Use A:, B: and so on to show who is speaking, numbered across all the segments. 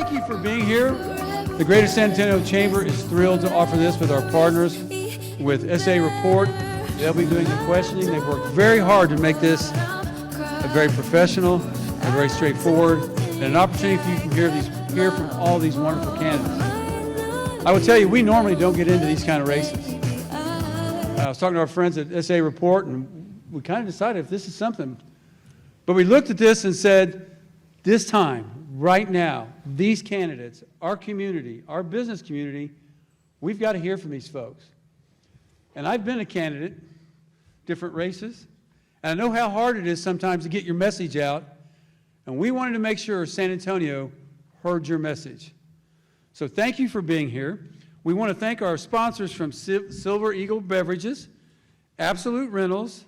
A: thank you for being here. The Greater San Antonio Chamber is thrilled to offer this with our partners with SA Report. They'll be doing the questioning. They've worked very hard to make this a very professional, a very straightforward, and an opportunity for you to hear from all these wonderful candidates. I will tell you, we normally don't get into these kind of races. I was talking to our friends at SA Report, and we kind of decided if this is something. But we looked at this and said, this time, right now, these candidates, our community, our business community, we've got to hear from these folks. And I've been a candidate, different races, and I know how hard it is sometimes to get your message out, and we wanted to make sure San Antonio heard your message. So thank you for being here. We want to thank our sponsors from Silver Eagle Beverages, Absolute Rentals,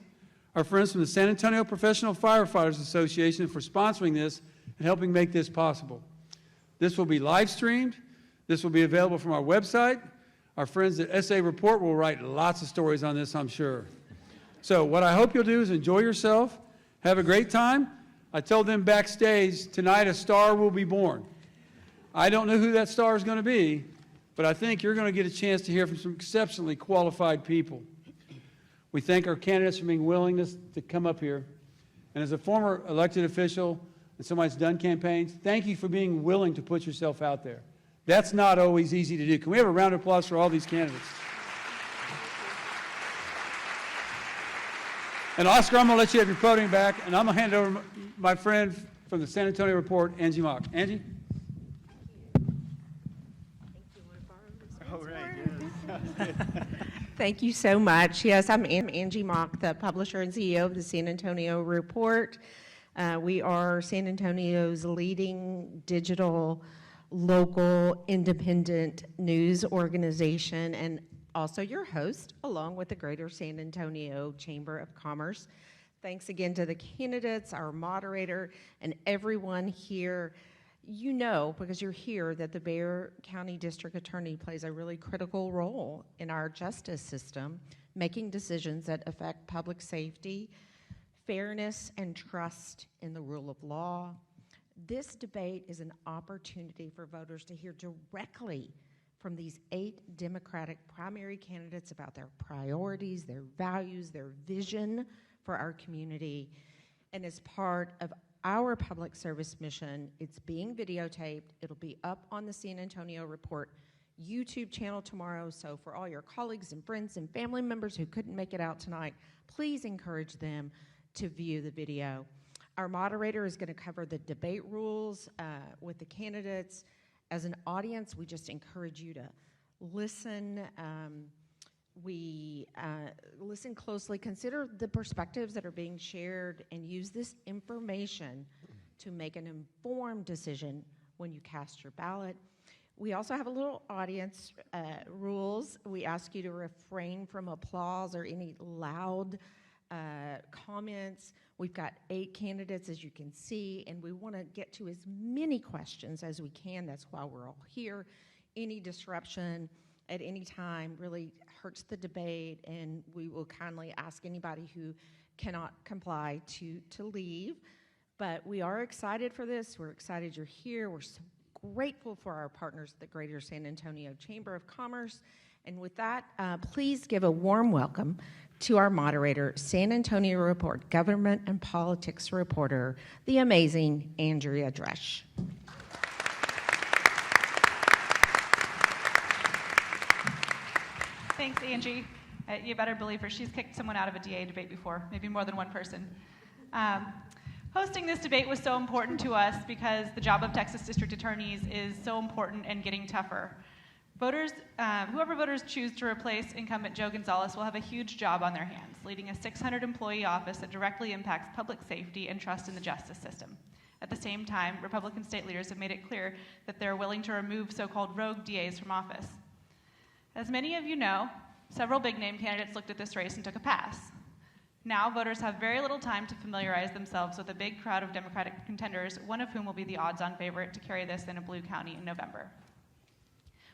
A: our friends from the San Antonio Professional Firefighters Association for sponsoring this and helping make this possible. This will be live streamed. This will be available from our website. Our friends at SA Report will write lots of stories on this, I'm sure. So what I hope you'll do is enjoy yourself, have a great time. I told them backstage, tonight a star will be born. I don't know who that star is going to be, but I think you're going to get a chance to hear from some exceptionally qualified people. We thank our candidates for being willing to come up here. And as a former elected official and somebody that's done campaigns, thank you for being willing to put yourself out there. That's not always easy to do. Can we have a round of applause for all these candidates? And Oscar, I'm going to let you have your podium back, and I'm going to hand it over to my friend from the San Antonio Report, Angie Mock. Angie?
B: All right.
C: Thank you so much. Yes, I'm Angie Mock, the publisher and CEO of the San Antonio Report. We are San Antonio's leading digital, local, independent news organization and also your host, along with the Greater San Antonio Chamber of Commerce. Thanks again to the candidates, our moderator, and everyone here. You know, because you're here, that the Bexar County District Attorney plays a really critical role in our justice system, making decisions that affect public safety, fairness, and trust in the rule of law. This debate is an opportunity for voters to hear directly from these 8 Democratic primary candidates about their priorities, their values, their vision for our community. And as part of our public service mission, it's being videotaped. It'll be up on the San Antonio Report YouTube channel tomorrow. So for all your colleagues and friends and family members who couldn't make it out tonight, please encourage them to view the video. Our moderator is going to cover the debate rules with the candidates. As an audience, we just encourage you to listen. Listen closely, consider the perspectives that are being shared, and use this information to make an informed decision when you cast your ballot. We also have a little audience rules. We ask you to refrain from applause or any loud comments. We've got 8 candidates, as you can see, and we want to get to as many questions as we can. That's why we're all here. Any disruption at any time really hurts the debate, and we will kindly ask anybody who cannot comply to leave. But we are excited for this. We're excited you're here. We're so grateful for our partners at the Greater San Antonio Chamber of Commerce. And with that, please give a warm welcome to our moderator, San Antonio Report Government and Politics reporter, the amazing Andrea Dresch.
D: Thanks, Angie. You better believe her. She's kicked someone out of a DA debate before, maybe more than one person. Hosting this debate was so important to us because the job of Texas district attorneys is so important and getting tougher. Whoever voters choose to replace incumbent Joe Gonzales will have a huge job on their hands, leading a 600-employee office that directly impacts public safety and trust in the justice system. At the same time, Republican state leaders have made it clear that they're willing to remove so-called rogue DAs from office. As many of you know, several big-name candidates looked at this race and took a pass. Now, voters have very little time to familiarize themselves with a big crowd of Democratic contenders, one of whom will be the odds-on favorite to carry this in a blue county in November.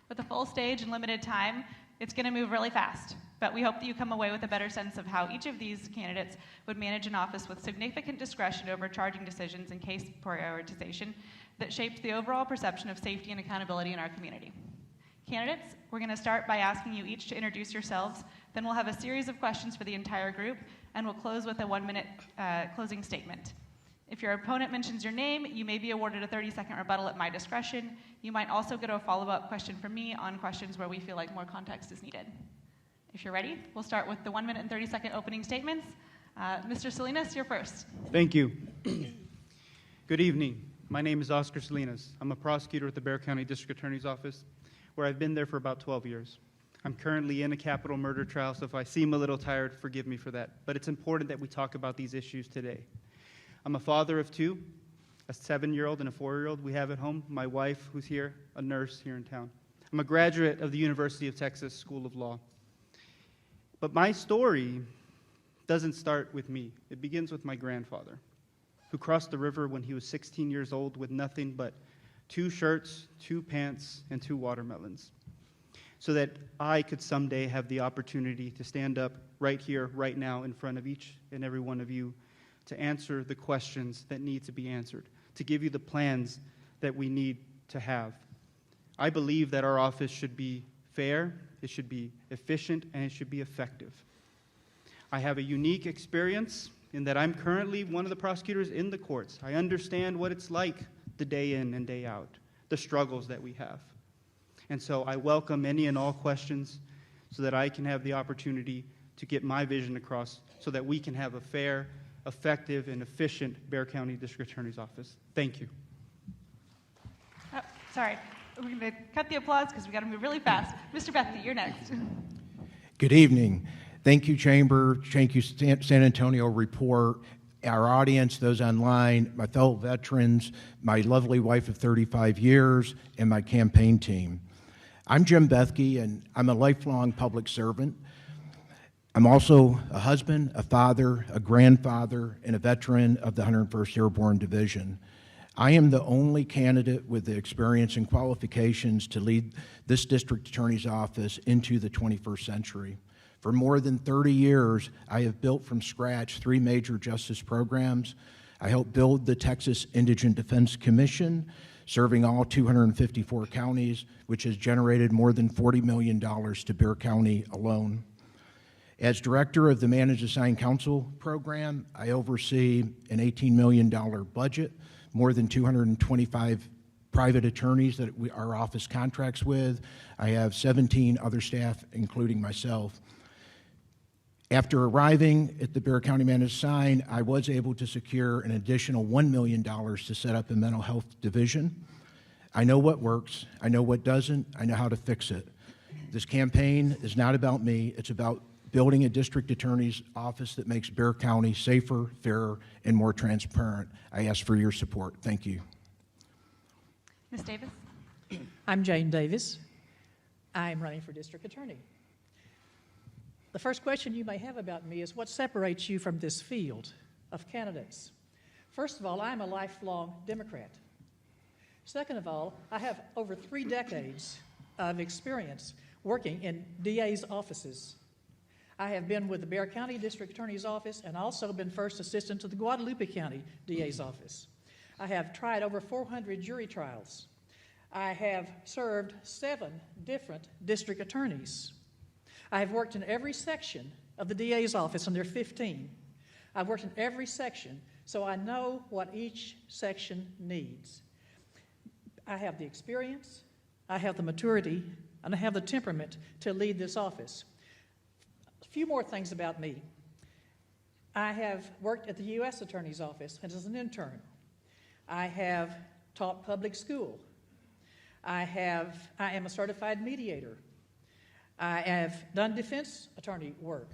D: With a full stage and limited time, it's going to move really fast, but we hope that you come away with a better sense of how each of these candidates would manage an office with significant discretion over charging decisions and case prioritization, that shaped the overall perception of safety and accountability in our community. Candidates, we're going to start by asking you each to introduce yourselves, then we'll have a series of questions for the entire group, and we'll close with a 1-minute closing statement. If your opponent mentions your name, you may be awarded a 30-second rebuttal at my discretion. You might also get a follow-up question from me on questions where we feel like more context is needed. If you're ready, we'll start with the 1-minute and 30-second opening statements. Mr. Salinas, you're first.
E: Thank you. Good evening. My name is Oscar Salinas. I'm a prosecutor at the Bexar County District Attorney's Office, where I've been there for about 12 years. I'm currently in a capital murder trial, so if I seem a little tired, forgive me for that. But it's important that we talk about these issues today. I'm a father of two, a 7-year-old and a 4-year-old we have at home, my wife, who's here, a nurse here in town. I'm a graduate of the University of Texas School of Law. But my story doesn't start with me. It begins with my grandfather, who crossed the river when he was 16 years old with nothing but 2 shirts, 2 pants, and 2 watermelons, so that I could someday have the opportunity to stand up right here, right now, in front of each and every one of you to answer the questions that need to be answered, to give you the plans that we need to have. I believe that our office should be fair, it should be efficient, and it should be effective. I have a unique experience in that I'm currently one of the prosecutors in the courts. I understand what it's like the day in and day out, the struggles that we have. And so I welcome any and all questions so that I can have the opportunity to get my vision across so that we can have a fair, effective, and efficient Bexar County District Attorney's Office. Thank you.
D: Oh, sorry. We're going to cut the applause because we got to move really fast. Mr. Bethke, you're next.
F: Good evening. Thank you, Chamber. Thank you, San Antonio Report, our audience, those online, my fellow veterans, my lovely wife of 35 years, and my campaign team. I'm Jim Bethke, and I'm a lifelong public servant. I'm also a husband, a father, a grandfather, and a veteran of the 101st Airborne Division. I am the only candidate with the experience and qualifications to lead this district attorney's office into the 21st century. For more than 30 years, I have built from scratch 3 major justice programs. I helped build the Texas Indigent Defense Commission, serving all 254 counties, which has generated more than $40 million to Bexar County alone. As director of the Managed Assigned Counsel program, I oversee an $18 million budget, more than 225 private attorneys that our office contracts with. I have 17 other staff, including myself. After arriving at the Bexar County Managed Assigned, I was able to secure an additional $1 million to set up a mental health division. I know what works, I know what doesn't, I know how to fix it. This campaign is not about me, it's about building a district attorney's office that makes Bexar County safer, fairer, and more transparent. I ask for your support. Thank you.
D: Ms. Davis?
G: I'm Jane Davis. I'm running for district attorney. The first question you may have about me is what separates you from this field of candidates? First of all, I'm a lifelong Democrat. Second of all, I have over 3 decades of experience working in DA's offices. I have been with the Bexar County District Attorney's Office and also been first assistant to the Guadalupe County DA's office. I have tried over 400 jury trials. I have served 7 different district attorneys. I have worked in every section of the DA's office, and there are 15. I've worked in every section, so I know what each section needs. I have the experience, I have the maturity, and I have the temperament to lead this office. A few more things about me. I have worked at the U.S. Attorney's Office and as an intern. I have taught public school. I am a certified mediator. I have done defense attorney work.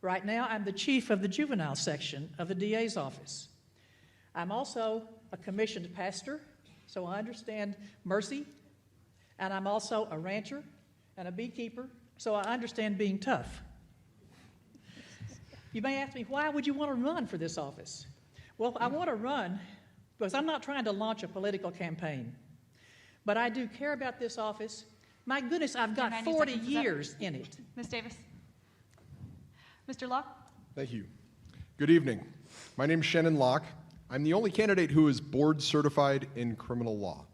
G: Right now, I'm the chief of the juvenile section of the DA's office. I'm also a commissioned pastor, so I understand mercy, and I'm also a rancher and a beekeeper, so I understand being tough. You may ask me, why would you want to run for this office? Well, I want to run because I'm not trying to launch a political campaign, but I do care about this office. My goodness, I've got 40 years in it.
D: Ms. Davis? Mr. Locke?
H: Thank you. Good evening. My name is Shannon Locke. I'm the only candidate who is board certified in criminal law.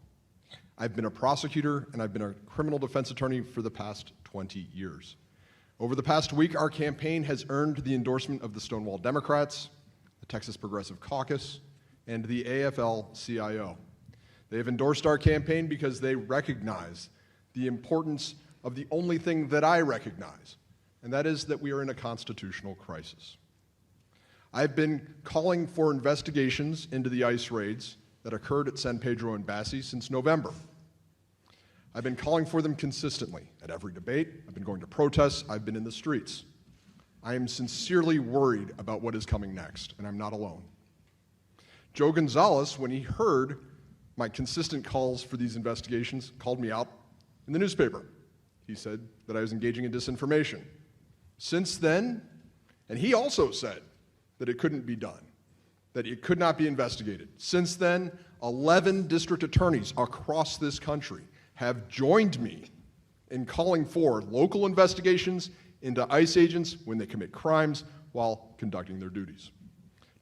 H: I've been a prosecutor and I've been a criminal defense attorney for the past 20 years. Over the past week, our campaign has earned the endorsement of the Stonewall Democrats, the Texas Progressive Caucus, and the AFL-CIO. They have endorsed our campaign because they recognize the importance of the only thing that I recognize, and that is that we are in a constitutional crisis. I've been calling for investigations into the ICE raids that occurred at San Pedro and Bassi since November. I've been calling for them consistently at every debate. I've been going to protests. I've been in the streets. I am sincerely worried about what is coming next, and I'm not alone. Joe Gonzales, when he heard my consistent calls for these investigations, called me out in the newspaper. He said that I was engaging in disinformation. Since then, and he also said that it couldn't be done, that it could not be investigated. Since then, 11 district attorneys across this country have joined me in calling for local investigations into ICE agents when they commit crimes while conducting their duties.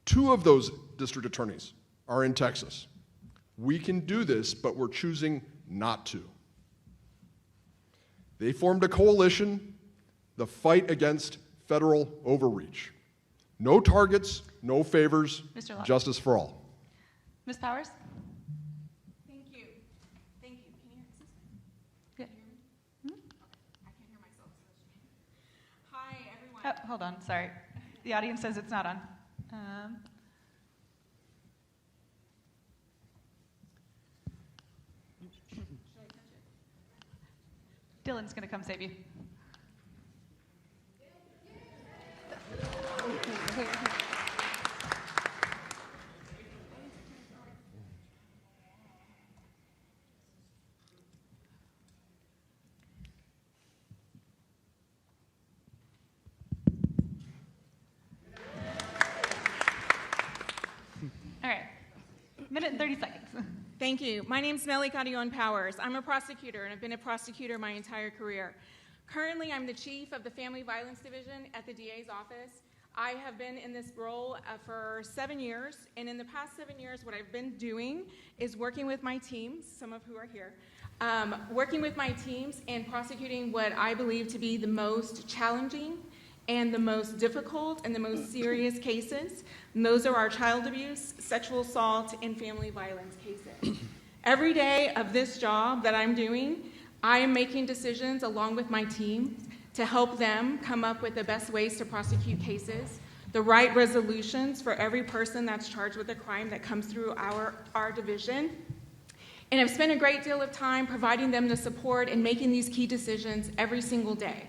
H: 2 of those district attorneys are in Texas. We can do this, but we're choosing not to. They formed a coalition, the fight against federal overreach. No targets, no favors,
D: Mr. Lott.
H: justice for all.
D: Ms. Powers?
B: Thank you. Thank you. Can you
D: Yeah.
B: I can't hear myself. Hi, everyone.
D: Oh, hold on, sorry. The audience says it's not on. Dylan's going to come save you. All right, minute and 30 seconds.
B: Thank you. My name's Nellie Carrion Powers. I'm a prosecutor, and I've been a prosecutor my entire career. Currently, I'm the chief of the Family Violence Division at the DA's office. I have been in this role for 7 years, and in the past 7 years, what I've been doing is working with my teams, some of who are here, working with my teams and prosecuting what I believe to be the most challenging and the most difficult and the most serious cases. And those are our child abuse, sexual assault, and family violence cases. Every day of this job that I'm doing, I am making decisions along with my team to help them come up with the best ways to prosecute cases, the right resolutions for every person that's charged with a crime that comes through our division. And I've spent a great deal of time providing them the support and making these key decisions every single day.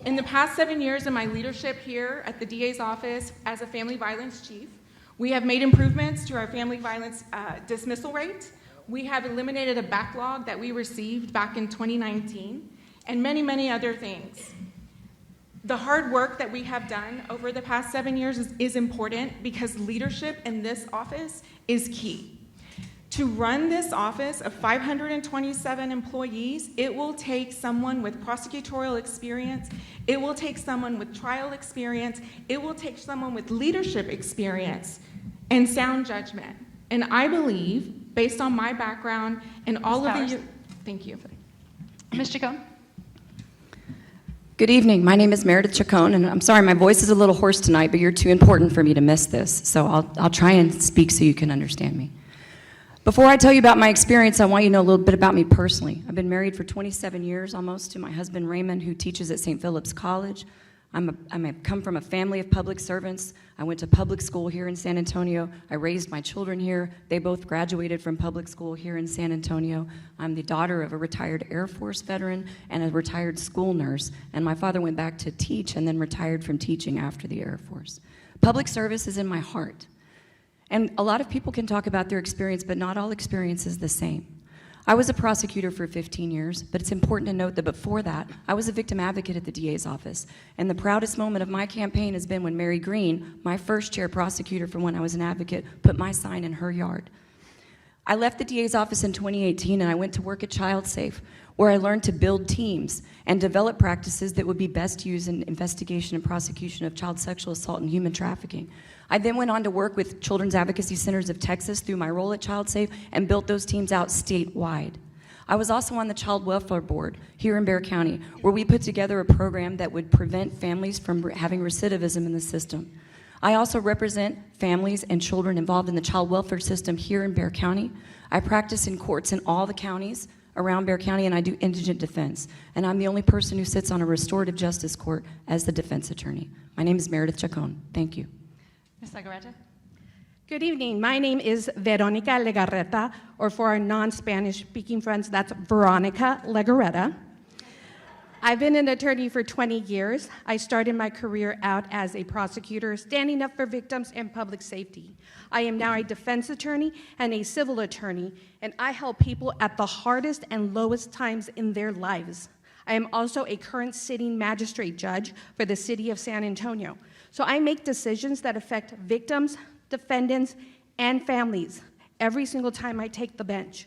B: In the past 7 years of my leadership here at the DA's office as a family violence chief, we have made improvements to our family violence dismissal rate. We have eliminated a backlog that we received back in 2019, and many, many other things. The hard work that we have done over the past 7 years is important because leadership in this office is key. To run this office of 527 employees, it will take someone with prosecutorial experience, it will take someone with trial experience, it will take someone with leadership experience and sound judgment. And I believe, based on my background and all of the... Thank you.
D: Ms. Chacon?
I: Good evening. My name is Meredith Chacon, and I'm sorry my voice is a little hoarse tonight, but you're too important for me to miss this, so I'll try and speak so you can understand me. Before I tell you about my experience, I want you to know a little bit about me personally. I've been married for 27 years almost to my husband Raymond, who teaches at St. Philip's College. I come from a family of public servants. I went to public school here in San Antonio. I raised my children here. They both graduated from public school here in San Antonio. I'm the daughter of a retired Air Force veteran and a retired school nurse, and my father went back to teach and then retired from teaching after the Air Force. Public service is in my heart. And a lot of people can talk about their experience, but not all experience is the same. I was a prosecutor for 15 years, but it's important to note that before that, I was a victim advocate at the DA's office. And the proudest moment of my campaign has been when Mary Green, my first chair prosecutor from when I was an advocate, put my sign in her yard. I left the DA's office in 2018 and I went to work at ChildSafe, where I learned to build teams and develop practices that would be best used in investigation and prosecution of child sexual assault and human trafficking. I then went on to work with Children's Advocacy Centers of Texas through my role at ChildSafe and built those teams out statewide. I was also on the Child Welfare Board here in Bexar County, where we put together a program that would prevent families from having recidivism in the system. I also represent families and children involved in the child welfare system here in Bexar County. I practice in courts in all the counties around Bexar County, and I do indigent defense. And I'm the only person who sits on a restorative justice court as the defense attorney. My name is Meredith Chacon. Thank you.
D: Ms. Legarreta?
C: Good evening. My name is Veronica Legarreta, or for our non-Spanish speaking friends, that's Veronica Legarreta. I've been an attorney for 20 years. I started my career out as a prosecutor, standing up for victims and public safety. I am now a defense attorney and a civil attorney, and I help people at the hardest and lowest times in their lives. I am also a current sitting magistrate judge for the city of San Antonio. So I make decisions that affect victims, defendants, and families every single time I take the bench.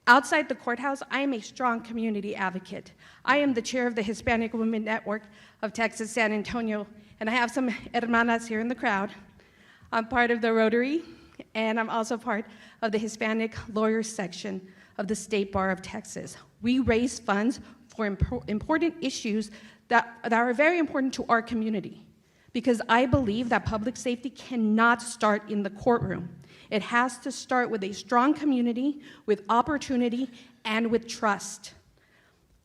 C: Outside the courthouse, I am a strong community advocate. I am the chair of the Hispanic Women Network of Texas, San Antonio, and I have some hermanas here in the crowd. I'm part of the Rotary, and I'm also part of the Hispanic Lawyers section of the State Bar of Texas. We raise funds for important issues that are very important to our community, because I believe that public safety cannot start in the courtroom. It has to start with a strong community, with opportunity, and with trust.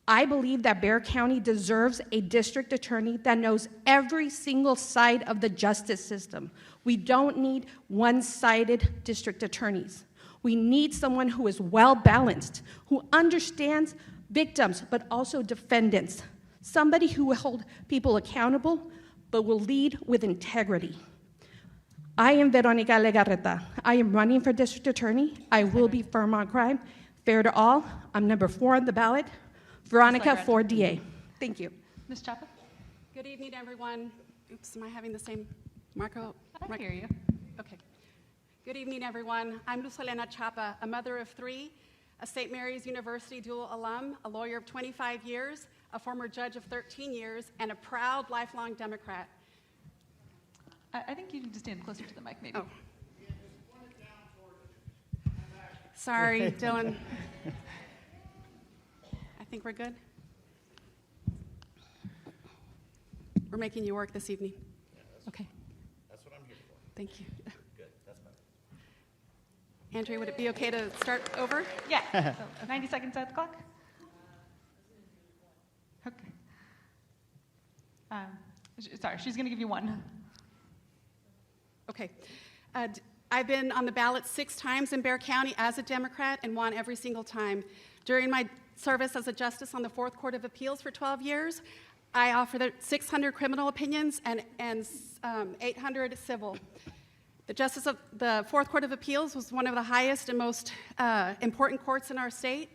C: I believe that Bexar County deserves a district attorney that knows every single side of the justice system. We don't need one-sided district attorneys. We need someone who is well-balanced, who understands victims, but also defendants. Somebody who will hold people accountable, but will lead with integrity. I am Veronica Legarreta. I am running for district attorney. I will be firm on crime, fair to all. I'm number 4 on the ballot. Veronica for DA. Thank you.
D: Ms. Chapa?
J: Good evening, everyone. Oops, am I having the same marco?
D: I hear you.
J: Okay. Good evening, everyone. I'm Luz Helena Chapa, a mother of 3, a St. Mary's University dual alum, a lawyer of 25 years, a former judge of 13 years, and a proud lifelong Democrat.
D: I think you need to stand closer to the mic, maybe.
J: Oh. Sorry, Dylan. I think we're good. We're making you work this evening. Okay.
K: That's what I'm here for.
J: Thank you.
K: Good, that's better.
J: Andrea, would it be okay to start over?
D: Yeah, so 90 seconds at the clock. Okay. Sorry, she's going to give you 1.
J: Okay. I've been on the ballot 6 times in Bexar County as a Democrat and won every single time. During my service as a justice on the 4th Court of Appeals for 12 years, I offered 600 criminal opinions and 800 civil. The justice of the 4th Court of Appeals was one of the highest and most important courts in our state.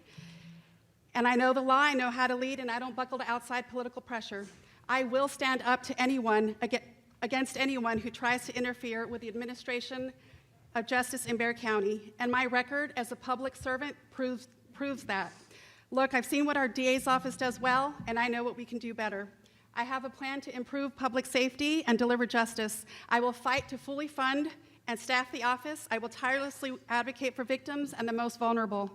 J: And I know the law, I know how to lead, and I don't buckle to outside political pressure. I will stand up to anyone, against anyone who tries to interfere with the administration of justice in Bexar County. And my record as a public servant proves that. Look, I've seen what our DA's office does well, and I know what we can do better. I have a plan to improve public safety and deliver justice. I will fight to fully fund and staff the office. I will tirelessly advocate for victims and the most vulnerable.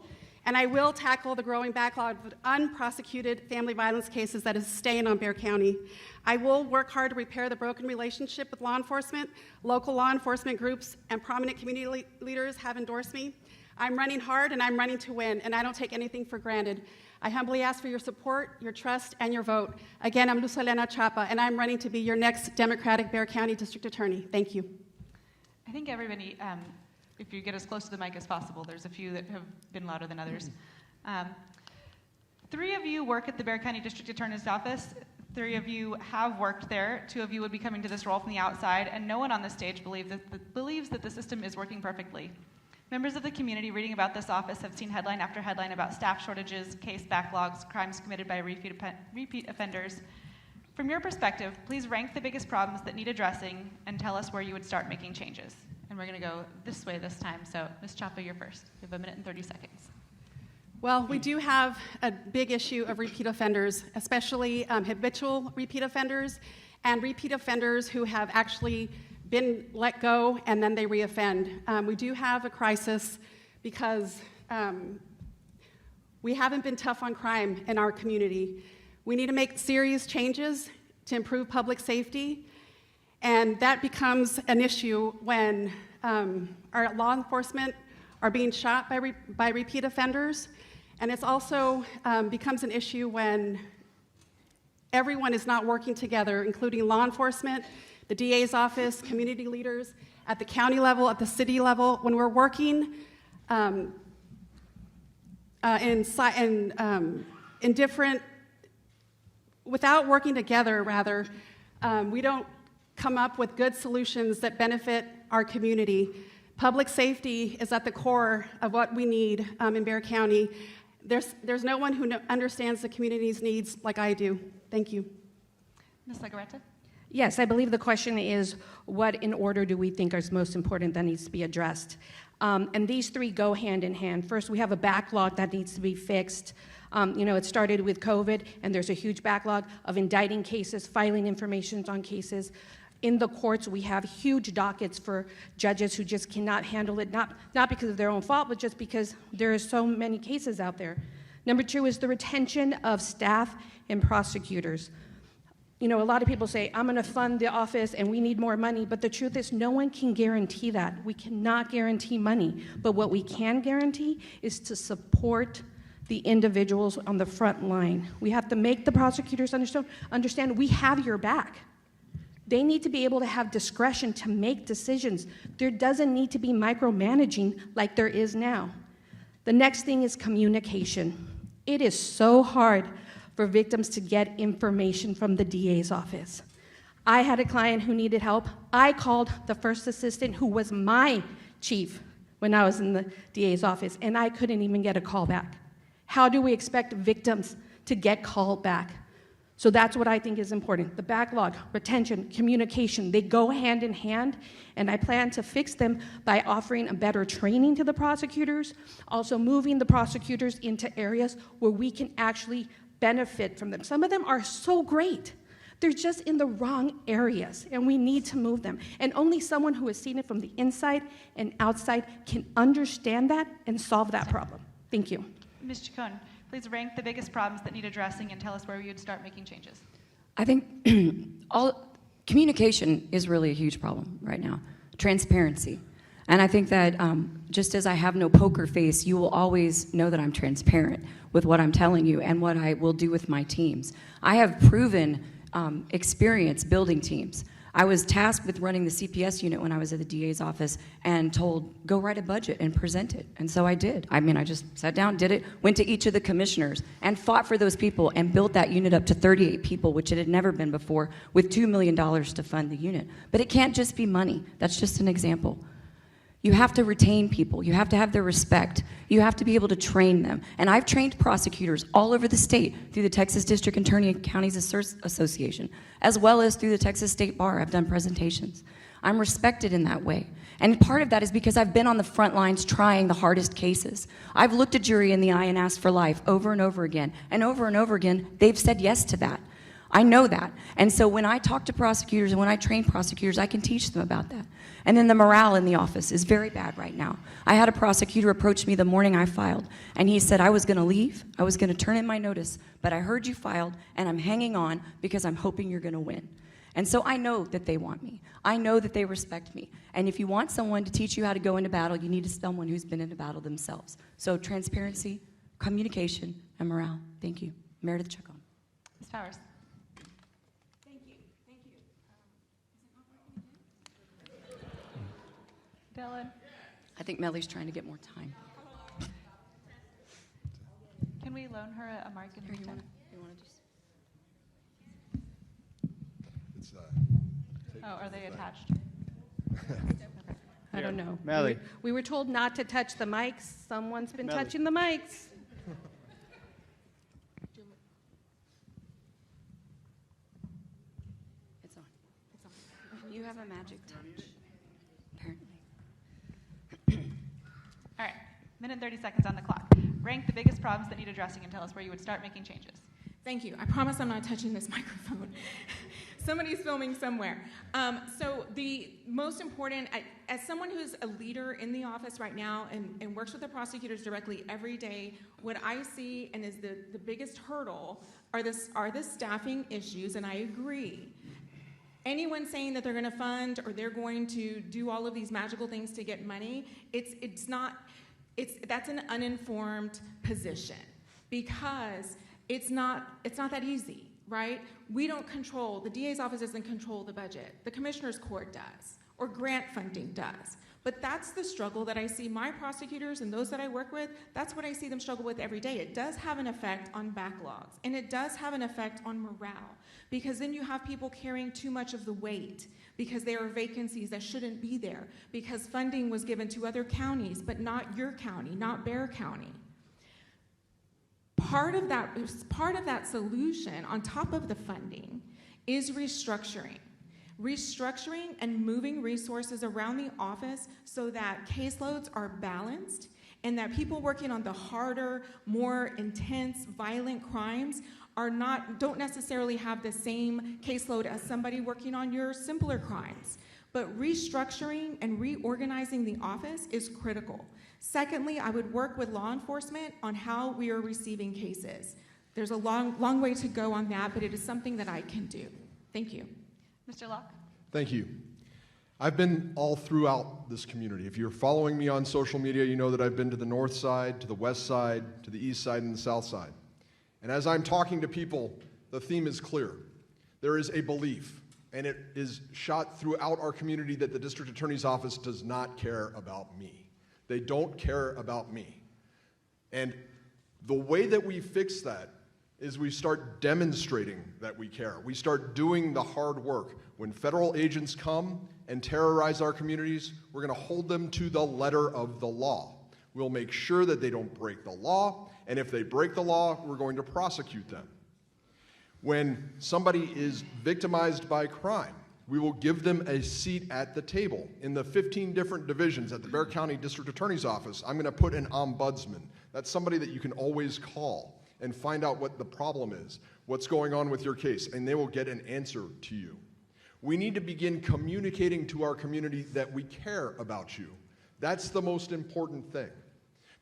J: And I will tackle the growing backlog of unprosecuted family violence cases that is staying on Bexar County. I will work hard to repair the broken relationship with law enforcement. Local law enforcement groups and prominent community leaders have endorsed me. I'm running hard and I'm running to win, and I don't take anything for granted. I humbly ask for your support, your trust, and your vote. Again, I'm Luz Helena Chapa, and I'm running to be your next Democratic Bexar County District Attorney. Thank you.
D: I think everybody, if you get as close to the mic as possible, there's a few that have been louder than others. 3 of you work at the Bexar County District Attorney's Office. 3 of you have worked there. 2 of you would be coming to this role from the outside, and no one on this stage believes that the system is working perfectly. Members of the community reading about this office have seen headline after headline about staff shortages, case backlogs, crimes committed by repeat offenders. From your perspective, please rank the biggest problems that need addressing and tell us where you would start making changes. And And we're going to go this way this time. So, Ms. Chapa, you're first. You have 1 minute and 30 seconds.
J: Well, we do have a big issue of repeat offenders, especially habitual repeat offenders and repeat offenders who have actually been let go and then they reoffend. We do have a crisis because we haven't been tough on crime in our community. We need to make serious changes to improve public safety, and that becomes an issue when our law enforcement are being shot by repeat offenders, and it's also becomes an issue when everyone is not working together, including law enforcement, the DA's office, community leaders, at the county level, at the city level. When we're working in different, without working together, rather, we don't come up with good solutions that benefit our community. Public safety is at the core of what we need in Bexar County. There's no one who understands the community's needs like I do. Thank you.
D: Ms. Legarreta?
C: Yes, I believe the question is, what in order do we think is most important that needs to be addressed? And these three go hand in hand. First, we have a backlog that needs to be fixed. It started with COVID, and there's a huge backlog of indicting cases, filing information on cases. In the courts, we have huge dockets for judges who just cannot handle it, not because of their own fault, but just because there are so many cases out there. Number two is the retention of staff and prosecutors. A lot of people say, I'm going to fund the office and we need more money, but the truth is no one can guarantee that. We cannot guarantee money, but what we can guarantee is to support the individuals on the front line. We have to make the prosecutors understand we have your back. They need to be able to have discretion to make decisions. There doesn't need to be micromanaging like there is now. The next thing is communication. It is so hard for victims to get information from the DA's office. I had a client who needed help. I called the first assistant who was my chief when I was in the DA's office, and I couldn't even get a call back. How do we expect victims to get called back? So that's what I think is important. The backlog, retention, communication, they go hand in hand, and I plan to fix them by offering a better training to the prosecutors, also moving the prosecutors into areas where we can actually benefit from them. Some of them are so great. They're just in the wrong areas, and we need to move them. And only someone who has seen it from the inside and outside can understand that and solve that problem. Thank you.
D: Ms. Chacon, please rank the biggest problems that need addressing and tell us where you'd start making changes.
I: I think communication is really a huge problem right now. Transparency. And I think that just as I have no poker face, you will always know that I'm transparent with what I'm telling you and what I will do with my teams. I have proven experience building teams. I was tasked with running the CPS unit when I was at the DA's office and told, go write a budget and present it. And so I did. I just sat down, did it, went to each of the commissioners and fought for those people and built that unit up to 38 people, which it had never been before, with $2 million to fund the unit. But it can't just be money. That's just an example. You have to retain people. You have to have their respect. You have to be able to train them. And I've trained prosecutors all over the state through the Texas District Attorney Counties Association, as well as through the Texas State Bar. I've done presentations. I'm respected in that way. And part of that is because I've been on the front lines trying the hardest cases. I've looked a jury in the eye and asked for life over and over again. And over again, they've said yes to that. I know that. And so when I talk to prosecutors and when I train prosecutors, I can teach them about that. And then the morale in the office is very bad right now. I had a prosecutor approach me the morning I filed, and he said, I was going to leave, I was going to turn in my notice, but I heard you filed, and I'm hanging on because I'm hoping you're going to win. And so I know that they want me. I know that they respect me. And if you want someone to teach you how to go into battle, you need someone who's been into battle themselves. So transparency, communication, and morale. Thank you. Meredith Chacon.
D: Ms. Powers. Dylan.
I: I think Mellie's trying to get more time.
D: Can we loan her a mic and
I: Here, you want to just...
D: are they attached?
C: I don't know.
E: Mellie.
C: We were told not to touch the mics. Someone's been touching the mics.
I: It's on. You have a magic touch, apparently.
D: Minute and 30 seconds on the clock. Rank the biggest problems that need addressing and tell us where you would start making changes.
B: Thank you. I promise I'm not touching this microphone. Somebody's filming somewhere. So the most important, as someone who's a leader in the office right now and works with the prosecutors directly every day, what I see and is the biggest hurdle are the staffing issues, and I agree. Anyone saying that they're going to fund or they're going to do all of these magical things to get money, that's an uninformed position, because it's not that easy, right? We don't control, the DA's office doesn't control the budget. The Commissioner's Court does, or grant funding does. But that's the struggle that I see my prosecutors and those that I work with, that's what I see them struggle with every day. It does have an effect on backlogs, and it does have an effect on morale, because then you have people carrying too much of the weight, because there are vacancies that shouldn't be there, because funding was given to other counties, but not your county, not Bexar County. Part of that solution, on top of the funding, is restructuring. Restructuring and moving resources around the office so that caseloads are balanced and that people working on the harder, more intense, violent crimes don't necessarily have the same caseload as somebody working on your simpler crimes. But restructuring and reorganizing the office is critical. Secondly, I would work with law enforcement on how we are receiving cases. There's a long way to go on that, but it is something that I can do. Thank you.
D: Mr. Locke?
H: Thank you. I've been all throughout this community. If you're following me on social media, you know that I've been to the north side, to the west side, to the east side, and the south side. And as I'm talking to people, the theme is clear. There is a belief, and it is shot throughout our community, that the district attorney's office does not care about me. They don't care about me. And the way that we fix that is we start demonstrating that we care. We start doing the hard work. When federal agents come and terrorize our communities, we're going to hold them to the letter of the law. We'll make sure that they don't break the law, and if they break the law, we're going to prosecute them. When somebody is victimized by crime, we will give them a seat at the table. In the 15 different divisions at the Bexar County District Attorney's Office, I'm going to put an ombudsman. That's somebody that you can always call and find out what the problem is, what's going on with your case, and they will get an answer to you. We need to begin communicating to our community that we care about you. That's the most important thing.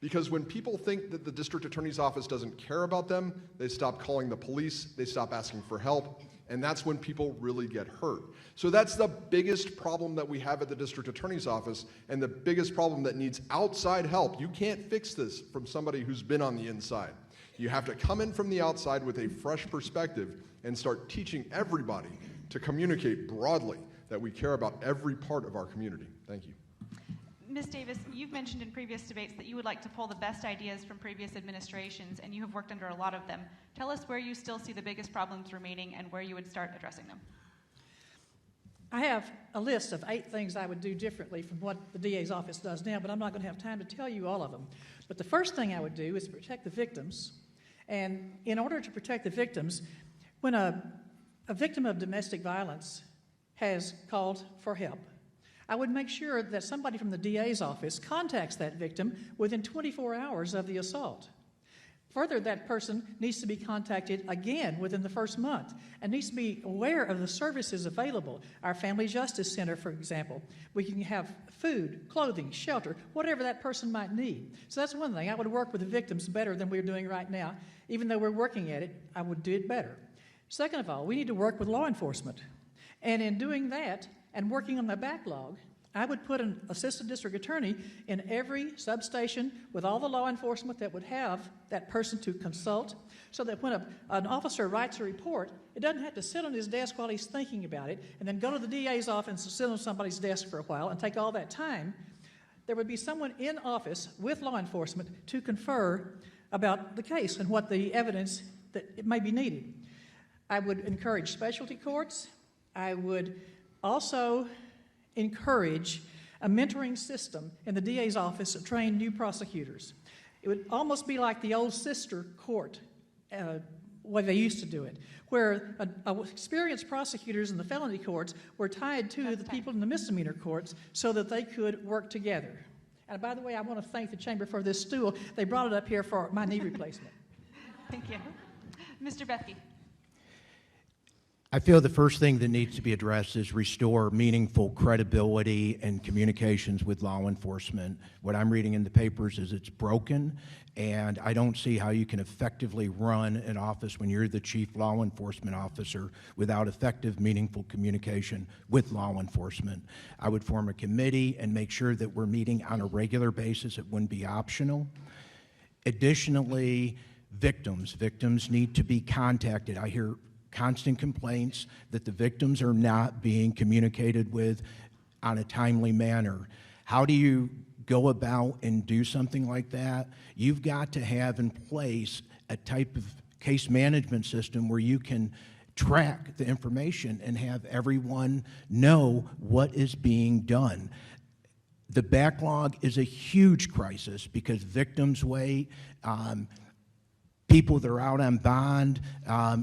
H: Because when people think that the district attorney's office doesn't care about them, they stop calling the police, they stop asking for help, and that's when people really get hurt. So that's the biggest problem that we have at the district attorney's office, and the biggest problem that needs outside help. You can't fix this from somebody who's been on the inside. You have to come in from the outside with a fresh perspective and start teaching everybody to communicate broadly that we care about every part of our community. Thank you.
D: Ms. Davis, you've mentioned in previous debates that you would like to pull the best ideas from previous administrations, and you have worked under a lot of them. Tell us where you still see the biggest problems remaining and where you would start addressing them.
G: I have a list of 8 things I would do differently from what the DA's office does now, but I'm not going to have time to tell you all of them. But the first thing I would do is protect the victims. And in order to protect the victims, when a victim of domestic violence has called for help, I would make sure that somebody from the DA's office contacts that victim within 24 hours of the assault. Further, that person needs to be contacted again within the first month and needs to be aware of the services available. Our Family Justice Center, for example, we can have food, clothing, shelter, whatever that person might need. So that's one thing. I would work with the victims better than we're doing right now. Even though we're working at it, I would do it better. Second of all, we need to work with law enforcement. And in doing that and working on the backlog, I would put an assistant district attorney in every substation with all the law enforcement that would have that person to consult, so that when an officer writes a report, it doesn't have to sit on his desk while he's thinking about it and then go to the DA's office and sit on somebody's desk for a while and take all that time. There would be someone in office with law enforcement to confer about the case and what the evidence that it may be needed. I would encourage specialty courts. I would also encourage a mentoring system in the DA's office to train new prosecutors. It would almost be like the old sister court, way they used to do it, where experienced prosecutors in the felony courts were tied to the people in the misdemeanor courts so that they could work together. And by the way, I want to thank the Chamber for this stool. They brought it up here for my knee replacement.
D: Thank you. Mr. Bethke.
F: I feel the first thing that needs to be addressed is restore meaningful credibility and communications with law enforcement. What I'm reading in the papers is it's broken, and I don't see how you can effectively run an office when you're the chief law enforcement officer without effective, meaningful communication with law enforcement. I would form a committee and make sure that we're meeting on a regular basis. It wouldn't be optional. Additionally, victims need to be contacted. I hear constant complaints that the victims are not being communicated with on a timely manner. How do you go about and do something like that? You've got to have in place a type of case management system where you can track the information and have everyone know what is being done. The backlog is a huge crisis because victims wait. People that are out on bond,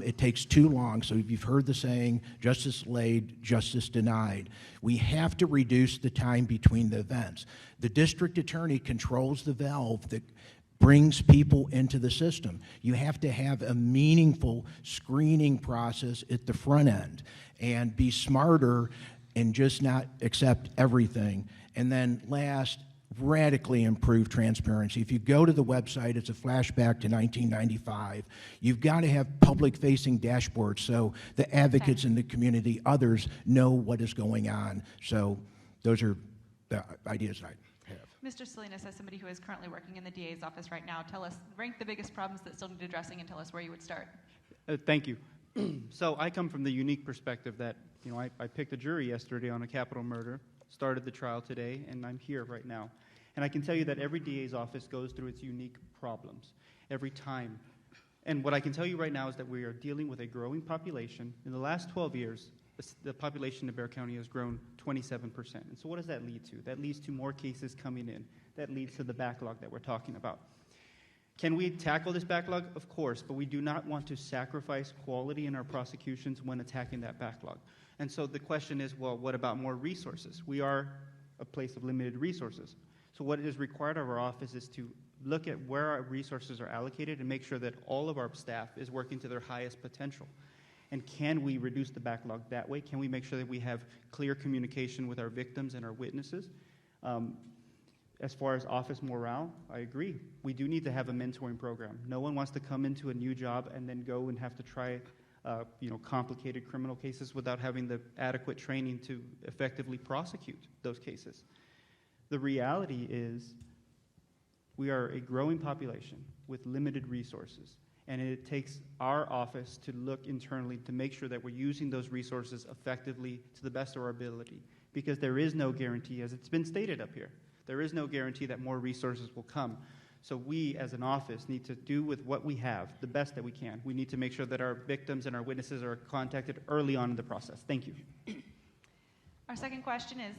F: it takes too long. So you've heard the saying, justice delayed, justice denied. We have to reduce the time between the events. The district attorney controls the valve that brings people into the system. You have to have a meaningful screening process at the front end and be smarter and just not accept everything. And then last, radically improve transparency. If you go to the website, it's a flashback to 1995. You've got to have public-facing dashboards so the advocates in the community, others, know what is going on. So those are the ideas I have.
D: Mr. Salinas, as somebody who is currently working in the DA's office right now, rank the biggest problems that still need addressing and tell us where you would start.
E: Thank you. So I come from the unique perspective that, I picked a jury yesterday on a capital murder, started the trial today, and I'm here right now. And I can tell you that every DA's office goes through its unique problems every time. And what I can tell you right now is that we are dealing with a growing population. In the last 12 years, the population of Bexar County has grown 27%. And so what does that lead to? That leads to more cases coming in. That leads to the backlog that we're talking about. Can we tackle this backlog? Of course, but we do not want to sacrifice quality in our prosecutions when attacking that backlog. And so the question is, well, what about more resources? We are a place of limited resources. So what is required of our office is to look at where our resources are allocated and make sure that all of our staff is working to their highest potential. And can we reduce the backlog that way? Can we make sure that we have clear communication with our victims and our witnesses? As far as office morale, I agree. We do need to have a mentoring program. No one wants to come into a new job and then go and have to try complicated criminal cases without having the adequate training to effectively prosecute those cases. The reality is we are a growing population with limited resources, and it takes our office to look internally to make sure that we're using those resources effectively to the best of our ability, because there is no guarantee, as it's been stated up here, there is no guarantee that more resources will come. So we, as an office, need to do with what we have the best that we can. We need to make sure that our victims and our witnesses are contacted early on in the process. Thank you.
D: Our second question is,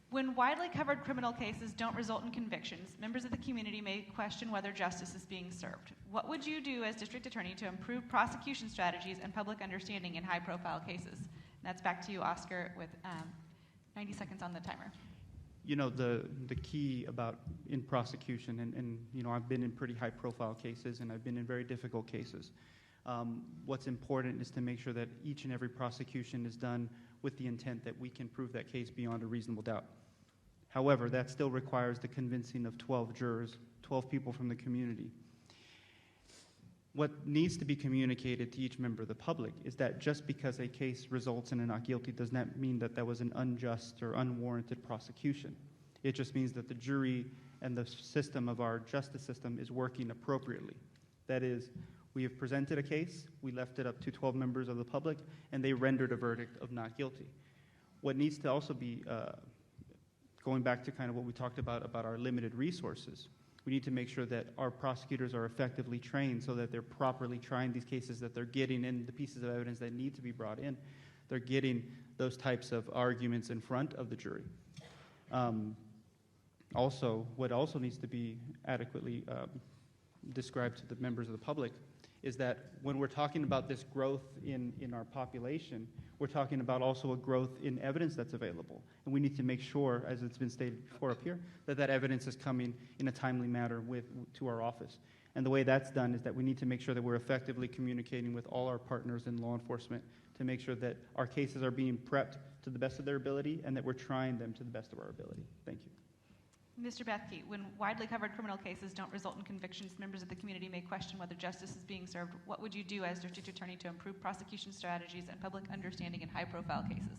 D: when widely covered criminal cases don't result in convictions, members of the community may question whether justice is being served. What would you do as district attorney to improve prosecution strategies and public understanding in high-profile cases? And that's back to you, Oscar, with 90 seconds on the timer.
E: The key about in prosecution, and I've been in pretty high-profile cases, and I've been in very difficult cases. What's important is to make sure that each and every prosecution is done with the intent that we can prove that case beyond a reasonable doubt. However, that still requires the convincing of 12 jurors, 12 people from the community. What needs to be communicated to each member of the public is that just because a case results in a not guilty does not mean that that was an unjust or unwarranted prosecution. It just means that the jury and the system of our justice system is working appropriately. That is, we have presented a case, we left it up to 12 members of the public, and they rendered a verdict of not guilty. What needs to also be, going back to kind of what we talked about our limited resources, we need to make sure that our prosecutors are effectively trained so that they're properly trying these cases, that they're getting in the pieces of evidence that need to be brought in. They're getting those types of arguments in front of the jury. What also needs to be adequately described to the members of the public is that when we're talking about this growth in our population, we're talking about also a growth in evidence that's available. And we need to make sure, as it's been stated before up here, that that evidence is coming in a timely manner to our office. And the way that's done is that we need to make sure that we're effectively communicating with all our partners in law enforcement to make sure that our cases are being prepped to the best of their ability and that we're trying them to the best of our ability. Thank you.
D: Mr. Bethke, when widely covered criminal cases don't result in convictions, members of the community may question whether justice is being served. What would you do as district attorney to improve prosecution strategies and public understanding in high-profile cases?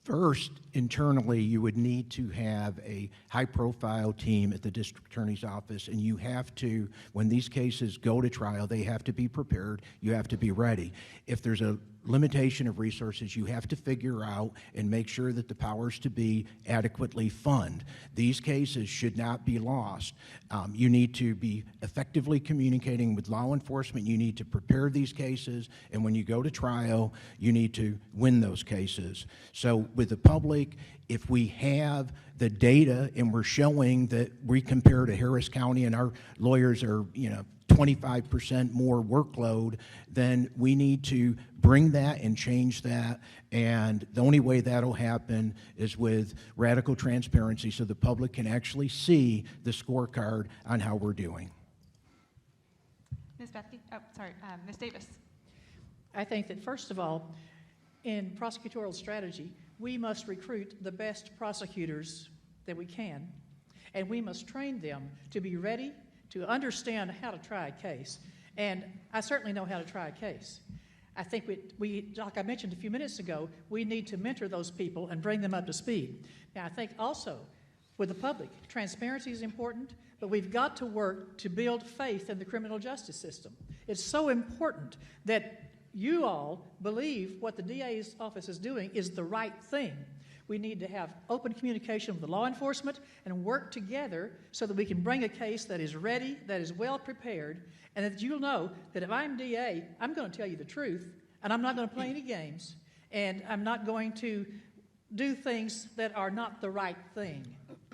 F: First, internally, you would need to have a high-profile team at the district attorney's office, and you have to, when these cases go to trial, they have to be prepared. You have to be ready. If there's a limitation of resources, you have to figure out and make sure that the powers to be adequately fund. These cases should not be lost. You need to be effectively communicating with law enforcement. You need to prepare these cases, and when you go to trial, you need to win those cases. So with the public, if we have the data and we're showing that we compare to Harris County and our lawyers are, 25% more workload, then we need to bring that and change that. And the only way that'll happen is with radical transparency so the public can actually see the scorecard on how we're doing.
D: Ms. Bethke? Oh, sorry. Ms. Davis.
G: I think that, first of all, in prosecutorial strategy, we must recruit the best prosecutors that we can, and we must train them to be ready to understand how to try a case. And I certainly know how to try a case. I think we, like I mentioned a few minutes ago, we need to mentor those people and bring them up to speed. Now, I think also with the public, transparency is important, but we've got to work to build faith in the criminal justice system. It's so important that you all believe what the DA's office is doing is the right thing. We need to have open communication with the law enforcement and work together so that we can bring a case that is ready, that is well prepared, and that you'll know that if I'm DA, I'm going to tell you the truth, and I'm not going to play any games, and I'm not going to do things that are not the right thing.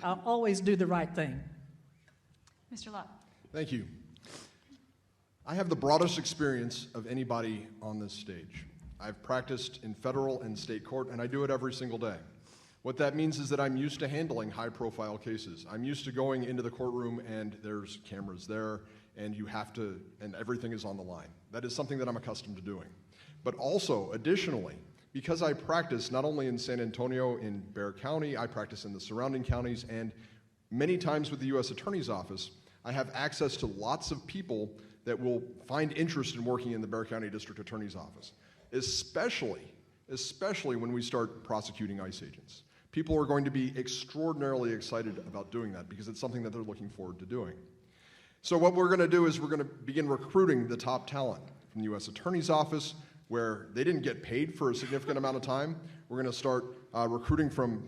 G: I'll always do the right thing.
D: Mr. Lott.
H: Thank you. I have the broadest experience of anybody on this stage. I've practiced in federal and state court, and I do it every single day. What that means is that I'm used to handling high-profile cases. I'm used to going into the courtroom and there's cameras there, and and everything is on the line. That is something that I'm accustomed to doing. But also, additionally, because I practice not only in San Antonio, in Bexar County, I practice in the surrounding counties, and many times with the U.S. Attorney's Office, I have access to lots of people that will find interest in working in the Bexar County District Attorney's Office, especially when we start prosecuting ICE agents. People are going to be extraordinarily excited about doing that because it's something that they're looking forward to doing. So what we're going to do is we're going to begin recruiting the top talent from the U.S. Attorney's Office, where they didn't get paid for a significant amount of time. We're going to start recruiting from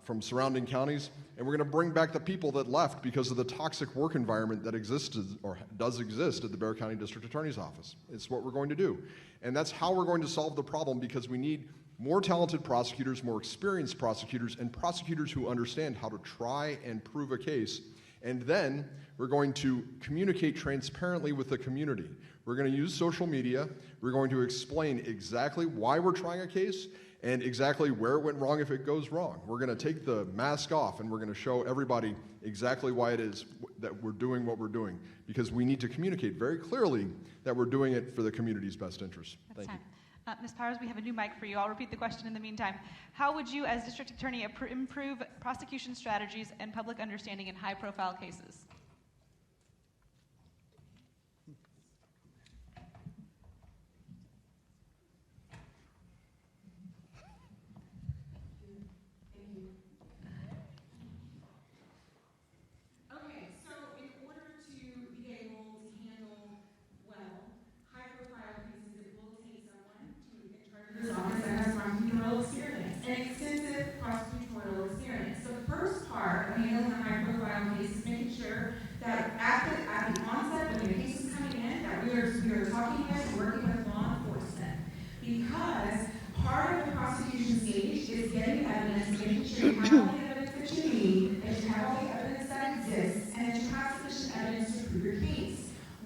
H: from surrounding counties, and we're going to bring back the people that left because of the toxic work environment that existed or does exist at the Bexar County District Attorney's Office. It's what we're going to do. And that's how we're going to solve the problem, because we need more talented prosecutors, more experienced prosecutors, and prosecutors who understand how to try and prove a case. And then we're going to communicate transparently with the community. We're going to use social media. We're going to explain exactly why we're trying a case and exactly where it went wrong if it goes wrong. We're going to take the mask off and we're going to show everybody exactly why it is that we're doing what we're doing, because we need to communicate very clearly that we're doing it for the community's best interest. Thank you.
D: Ms. Powers, we have a new mic for you. I'll repeat the question in the meantime. How would you, as district attorney, improve prosecution strategies and public understanding in high-profile cases?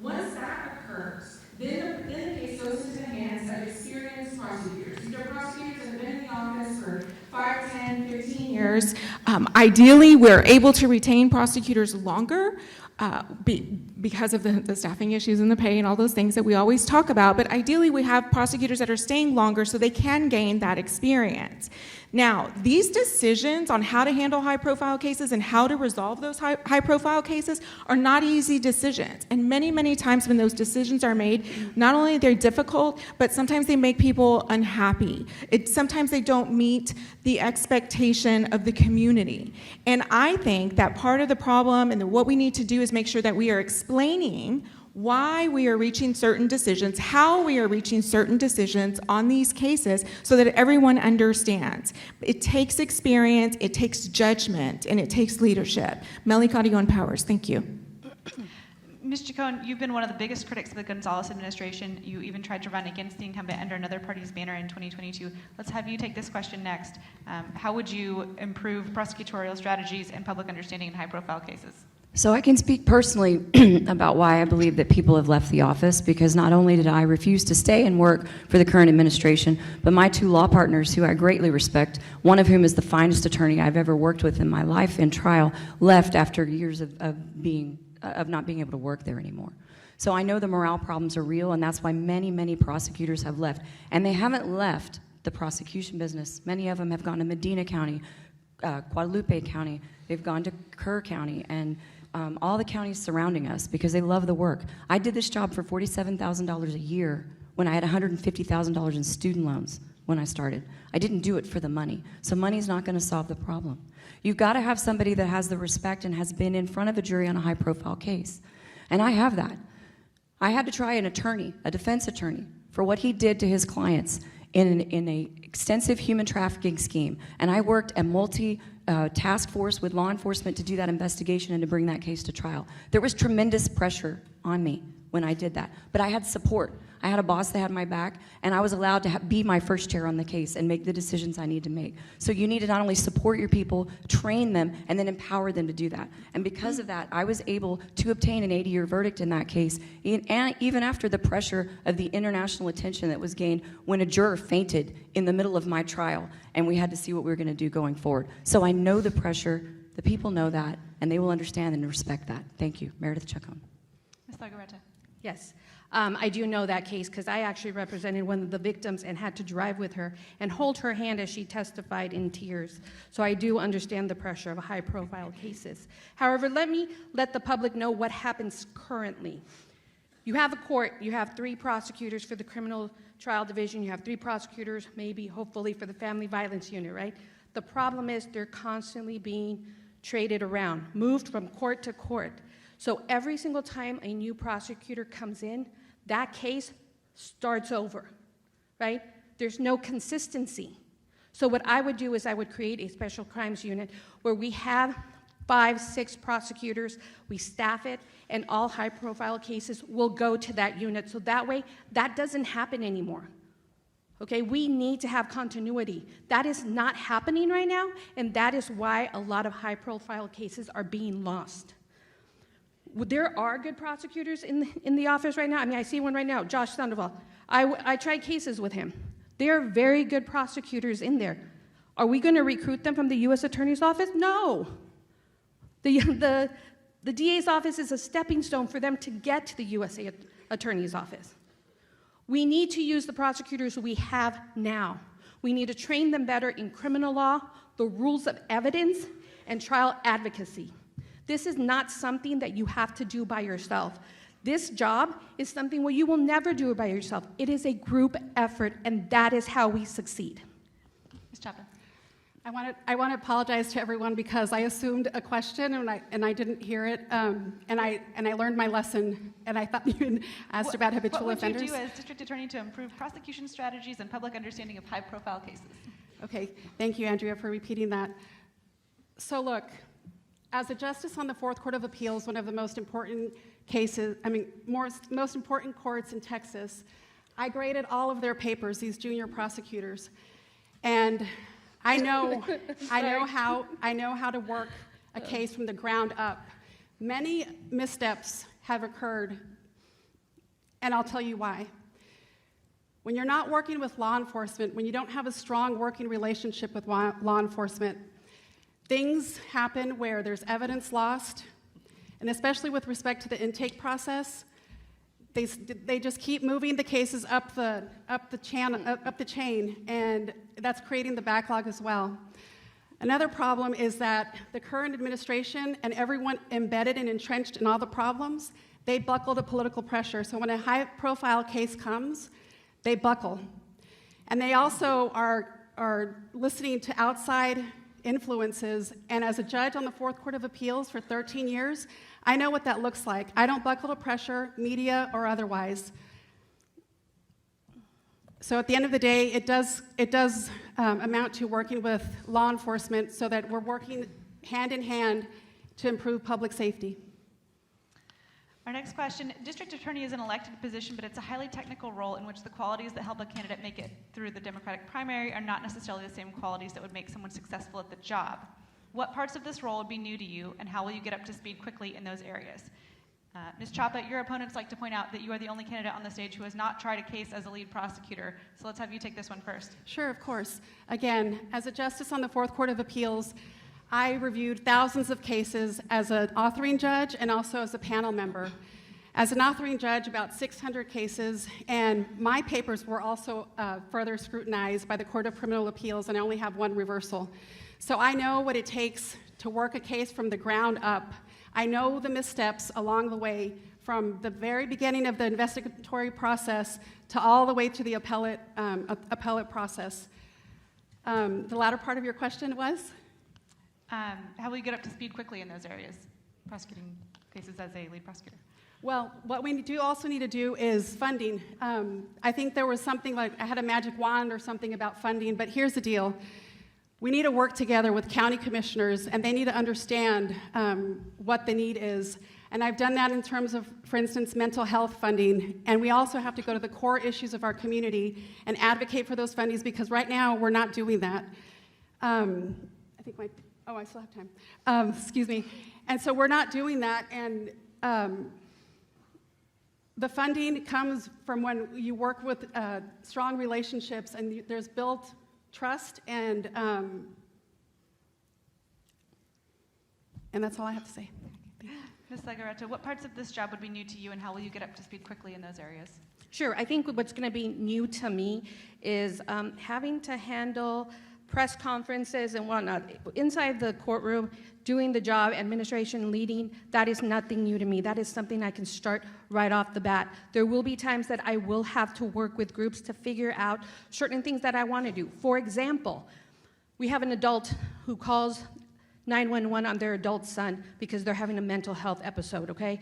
B: Once that occurs, years. Ideally, we're able to retain prosecutors longer because of the staffing issues and the pay and all those things that we always talk about. But ideally, we have prosecutors that are staying longer so they can gain that experience. Now, these decisions on how to handle high-profile cases and how to resolve those high-profile cases are not easy decisions. And many, many times when those decisions are made, not only they're difficult, but sometimes they make people unhappy. Sometimes they don't meet the expectation of the community. And I think that part of the problem and what we need to do is make sure that we are explaining why we are reaching certain decisions, how we are reaching certain decisions on these cases so that everyone understands. It takes experience, it takes judgment, and it takes leadership. Melly Cadillon-Powers, thank you.
D: Ms. Chacon, you've been one of the biggest critics of the Gonzales administration. You even tried to run against the incumbent under another party's banner in 2022. Let's have you take this question next. How would you improve prosecutorial strategies and public understanding in high-profile cases?
I: So I can speak personally about why I believe that people have left the office, because not only did I refuse to stay and work for the current administration, but my two law partners, who I greatly respect, one of whom is the finest attorney I've ever worked with in my life in trial, left after years of not being able to work there anymore. So I know the morale problems are real, and that's why many, many prosecutors have left. And they haven't left the prosecution business. Many of them have gone to Medina County, Guadalupe County, they've gone to Kerr County, and all the counties surrounding us, because they love the work. I did this job for $47,000 a year when I had $150,000 in student loans when I started. I didn't do it for the money. So money's not going to solve the problem. You've got to have somebody that has the respect and has been in front of a jury on a high-profile case. And I have that. I had to try an attorney, a defense attorney, for what he did to his clients in an extensive human trafficking scheme. And I worked a task force with law enforcement to do that investigation and to bring that case to trial. There was tremendous pressure on me when I did that, but I had support. I had a boss that had my back, and I was allowed to be my first chair on the case and make the decisions I need to make. So you need to not only support your people, train them, and then empower them to do that. And because of that, I was able to obtain an 80-year verdict in that case, and even after the pressure of the international attention that was gained when a juror fainted in the middle of my trial, and we had to see what we were going to do going forward. So I know the pressure, the people know that, and they will understand and respect that. Thank you. Meredith Chacon.
D: Ms. Lagaretta.
L: Yes. I do know that case because I actually represented one of the victims and had to drive with her and hold her hand as she testified in tears. So I do understand the pressure of high-profile cases. However, let me let the public know what happens currently. You have a court. You have 3 prosecutors for the criminal trial division. You have 3 prosecutors, maybe, hopefully, for the family violence unit, right? The problem is they're constantly being traded around, moved from court to court. So every single time a new prosecutor comes in, that case starts over, right? There's no consistency. So what I would do is I would create a special crimes unit where we have 5, 6 prosecutors, we staff it, and all high-profile cases will go to that unit. So that way, that doesn't happen anymore. Okay, we need to have continuity. That is not happening right now, and that is why a lot of high-profile cases are being lost. There are good prosecutors in the office right now. I mean, I see one right now, Josh Sandoval. I tried cases with him. There are very good prosecutors in there. Are we going to recruit them from the U.S. Attorney's Office? No. The DA's office is a stepping stone for them to get to the U.S. Attorney's Office. We need to use the prosecutors we have now. We need to train them better in criminal law, the rules of evidence, and trial advocacy. This is not something that you have to do by yourself. This job is something where you will never do it by yourself. It is a group effort, and that is how we succeed.
D: Ms. Chapman.
J: I want to apologize to everyone because I assumed a question and I didn't hear it, and I learned my lesson, and I thought you had asked about habitual offenders.
D: What would you do as district attorney to improve prosecution strategies and public understanding of high-profile cases?
J: Okay, thank you, Andrea, for repeating that. So look, as a justice on the Fourth Court of Appeals, one of the most important cases, most important courts in Texas, I graded all of their papers, these junior prosecutors, and I know how to work a case from the ground up. Many missteps have occurred, and I'll tell you why. When you're not working with law enforcement, when you don't have a strong working relationship with law enforcement, things happen where there's evidence lost, and especially with respect to the intake process, they just keep moving the cases up the chain, and that's creating the backlog as well. Another problem is that the current administration and everyone embedded and entrenched in all the problems, they buckle to political pressure. So when a high-profile case comes, they buckle. And they also are listening to outside influences. And as a judge on the Fourth Court of Appeals for 13 years, I know what that looks like. I don't buckle to pressure, media or otherwise. So at the end of the day, it does amount to working with law enforcement so that we're working hand in hand to improve public safety.
D: Our next question, district attorney is an elected position, but it's a highly technical role in which the qualities that help a candidate make it through the Democratic primary are not necessarily the same qualities that would make someone successful at the job. What parts of this role would be new to you, and how will you get up to speed quickly in those areas? Ms. Chapa, your opponents like to point out that you are the only candidate on the stage who has not tried a case as a lead prosecutor, so let's have you take this one first.
J: Sure, of course. Again, as a justice on the Fourth Court of Appeals, I reviewed thousands of cases as an authoring judge and also as a panel member. As an authoring judge, about 600 cases, and my papers were also further scrutinized by the Court of Criminal Appeals, and I only have one reversal. So I know what it takes to work a case from the ground up. I know the missteps along the way, from the very beginning of the investigatory process to all the way to the appellate process. The latter part of your question was?
D: How will you get up to speed quickly in those areas, prosecuting cases as a lead prosecutor?
J: Well, what we also need to do is funding. I think there was something like, I had a magic wand or something about funding, but here's the deal. We need to work together with county commissioners, and they need to understand what the need is. And I've done that in terms of, for instance, mental health funding. And we also have to go to the core issues of our community and advocate for those fundings, because right now we're not doing that. I still have time. Excuse me. And so we're not doing that, and the funding comes from when you work with strong relationships, and there's built trust, and that's all I have to say.
D: Ms. Legarreta, what parts of this job would be new to you, and how will you get up to speed quickly in those areas?
C: Sure. I think what's going to be new to me is having to handle press conferences and whatnot inside the courtroom, doing the job, administration leading. That is nothing new to me. That is something I can start right off the bat. There will be times that I will have to work with groups to figure out certain things that I want to do. For example, we have an adult who calls 911 on their adult son because they're having a mental health episode, okay?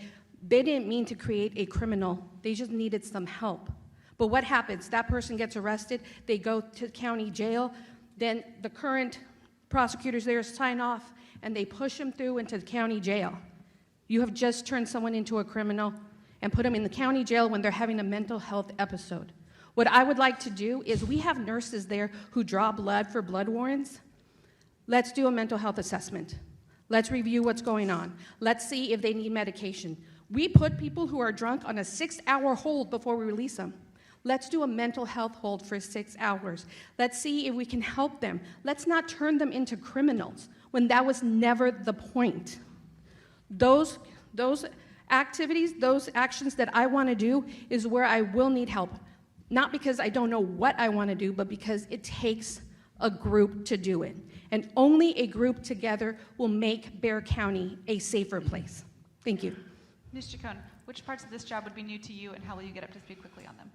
C: They didn't mean to create a criminal. They just needed some help. But what happens? That person gets arrested. They go to county jail. Then the current prosecutors there sign off, and they push them through into the county jail. You have just turned someone into a criminal and put them in the county jail when they're having a mental health episode. What I would like to do is, we have nurses there who draw blood for blood warrants. Let's do a mental health assessment. Let's review what's going on. Let's see if they need medication. We put people who are drunk on a 6-hour hold before we release them. Let's do a mental health hold for 6 hours. Let's see if we can help them. Let's not turn them into criminals when that was never the point. Those activities, those actions that I want to do is where I will need help. Not because I don't know what I want to do, but because it takes a group to do it. And only a group together will make Bexar County a safer place. Thank you.
D: Ms. Chacon, which parts of this job would be new to you, and how will you get up to speed quickly on them?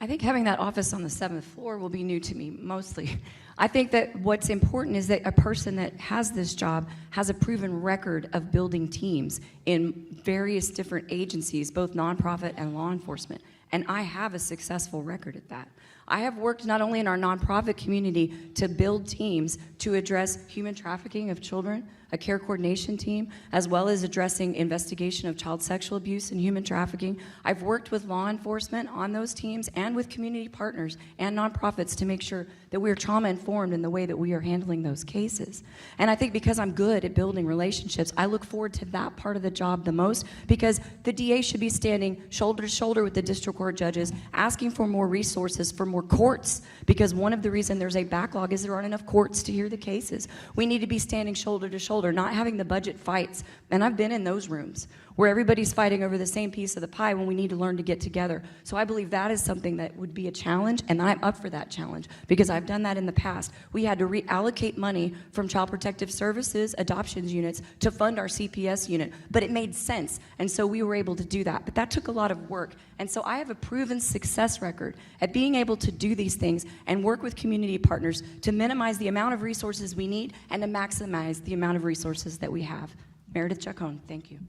I: I think having that office on the 7th floor will be new to me, mostly. I think that what's important is that a person that has this job has a proven record of building teams in various different agencies, both nonprofit and law enforcement. And I have a successful record at that. I have worked not only in our nonprofit community to build teams to address human trafficking of children, a care coordination team, as well as addressing investigation of child sexual abuse and human trafficking. I've worked with law enforcement on those teams and with community partners and nonprofits to make sure that we are trauma-informed in the way that we are handling those cases. And I think because I'm good at building relationships, I look forward to that part of the job the most, because the DA should be standing shoulder to shoulder with the district district court judges, asking for more resources, for more courts, because one of the reasons there's a backlog is there aren't enough courts to hear the cases. We need to be standing shoulder to shoulder, not having the budget fights. And I've been in those rooms where everybody's fighting over the same piece of the pie when we need to learn to get together. So I believe that is something that would be a challenge, and I'm up for that challenge because I've done that in the past. We had to reallocate money from Child Protective Services adoptions units to fund our CPS unit, but it made sense, and so we were able to do that. But that took a lot of work, and so I have a proven success record at being able to do these things and work with community partners to minimize the amount of resources we need and to maximize the amount of resources that we have. Meredith Chacon, thank you.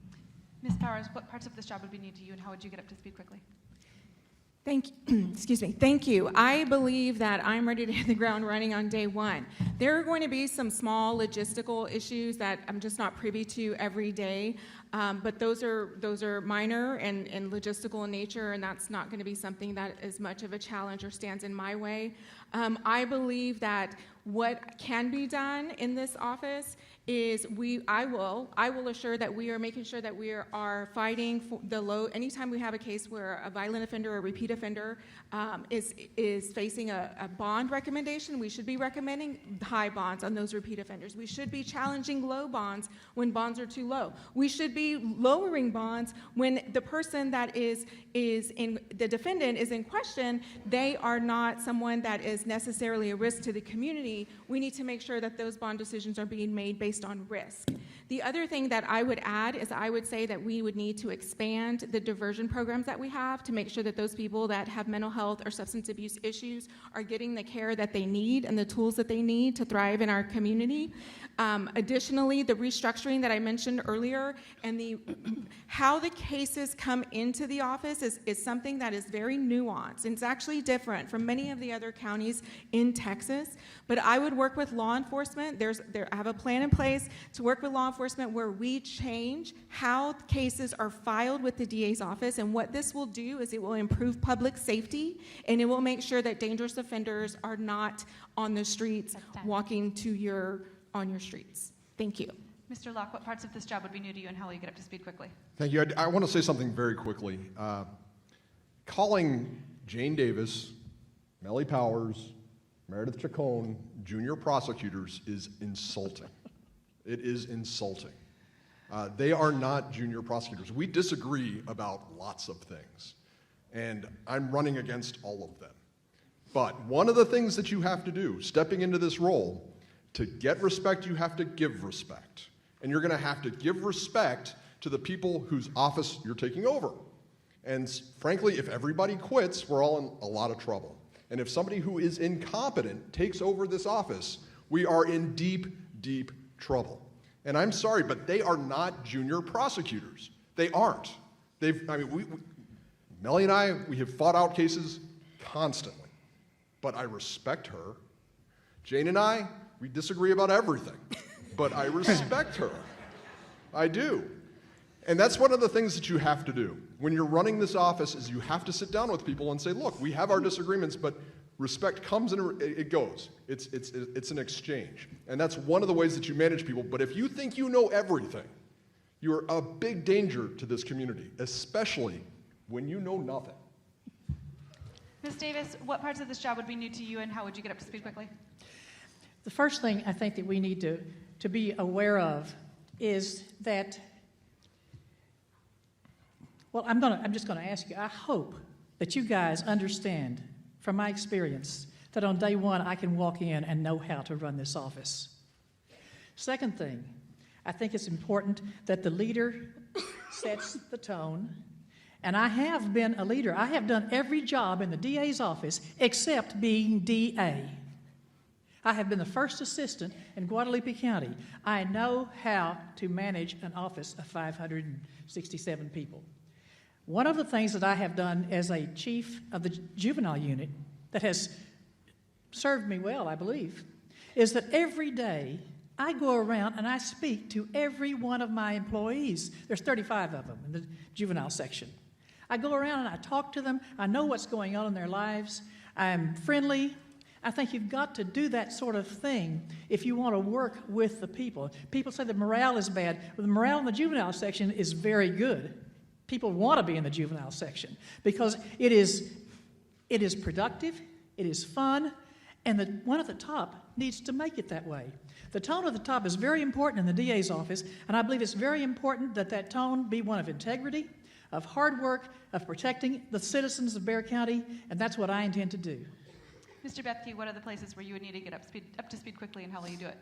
D: Ms. Powers, what parts of this job would be new to you, and how would you get up to speed quickly?
B: Thank you. Excuse me. Thank you. I believe that I'm ready to hit the ground running on day one. There are going to be some small logistical issues that I'm just not privy to every day, but those are minor and logistical in nature, and that's not going to be something that is much of a challenge or stands in my way. I believe that what can be done in this office is I will assure that we are making sure that we are fighting for the low. Anytime we have a case where a violent offender or a repeat offender is facing a bond recommendation, we should be recommending high bonds on those repeat offenders. We should be challenging low bonds when bonds are too low. We should be lowering bonds when the person that is in the defendant is in question. They are not someone that is necessarily a risk to the community. We need to make sure that those bond decisions are being made based on risk. The other thing that I would add is I would say that we would need to expand the diversion programs that we have to make sure that those people that have mental health or substance abuse issues are getting the care that they need and the tools that they need to thrive in our community. Additionally, the restructuring that I mentioned earlier and how the cases come into the office is something that is very nuanced. And it's actually different from many of the other counties in Texas. But I would work with law enforcement. I have a plan in place to work with law enforcement where we change how cases are filed with the DA's office. And what this will do is it will improve public safety, and it will make sure that dangerous offenders are not on the streets walking on your streets. Thank you.
D: Mr. Locke, what parts of this job would be new to you, and how will you get up to speed quickly?
H: Thank you. I want to say something very quickly. Calling Jane Davis, Melly Powers, Meredith Chacon junior prosecutors is insulting. It is insulting. They are not junior prosecutors. We disagree about lots of things, and I'm running against all of them. But one of the things that you have to do, stepping into this role, to get respect, you have to give respect. And you're going to have to give respect to the people whose office you're taking over. And frankly, if everybody quits, we're all in a lot of trouble. And if somebody who is incompetent takes over this office, we are in deep, deep trouble. And I'm sorry, but they are not junior prosecutors. They aren't. Melly and I, we have fought out cases constantly. But I respect her. Jane and I, we disagree about everything, but I respect her. I do. And that's one of the things that you have to do. When you're running this office is you have to sit down with people and say, look, we have our disagreements, but respect comes and it goes. It's an exchange. And that's one of the ways that you manage people. But if you think you know everything, you're a big danger to this community, especially when you know nothing.
D: Ms. Davis, what parts of this job would be new to you, and how would you get up to speed quickly?
G: The first thing I think that we need to be aware of is that, well, I'm just going to ask you, I hope that you guys understand from my experience that on day one I can walk in and know how to run this office. Second thing, I think it's important that the leader sets the tone. And I have been a leader. I have done every job in the DA's office except being DA. I have been the first assistant in Guadalupe County. I know how to manage an office of 567 people. One of the things that I have done as a chief of the juvenile unit that has served me well, I believe, is that every day I go around and I speak to every one of my employees. There's 35 of them in the juvenile section. I go around and I talk to them. I know what's going on in their lives. I'm friendly. I think you've got to do that sort of thing if you want to work with the people. People say the morale is bad. Well, the morale in the juvenile section is very good. people want to be in the juvenile section because it is productive, it is fun, and the one at the top needs to make it that way. The tone at the top is very important in the DA's office, and I believe it's very important that that tone be one of integrity, of hard work, of protecting the citizens of Bexar County, and that's what I intend to do.
D: Mr. Bethke, what are the places where you would need to get up to speed quickly, and how will you do it?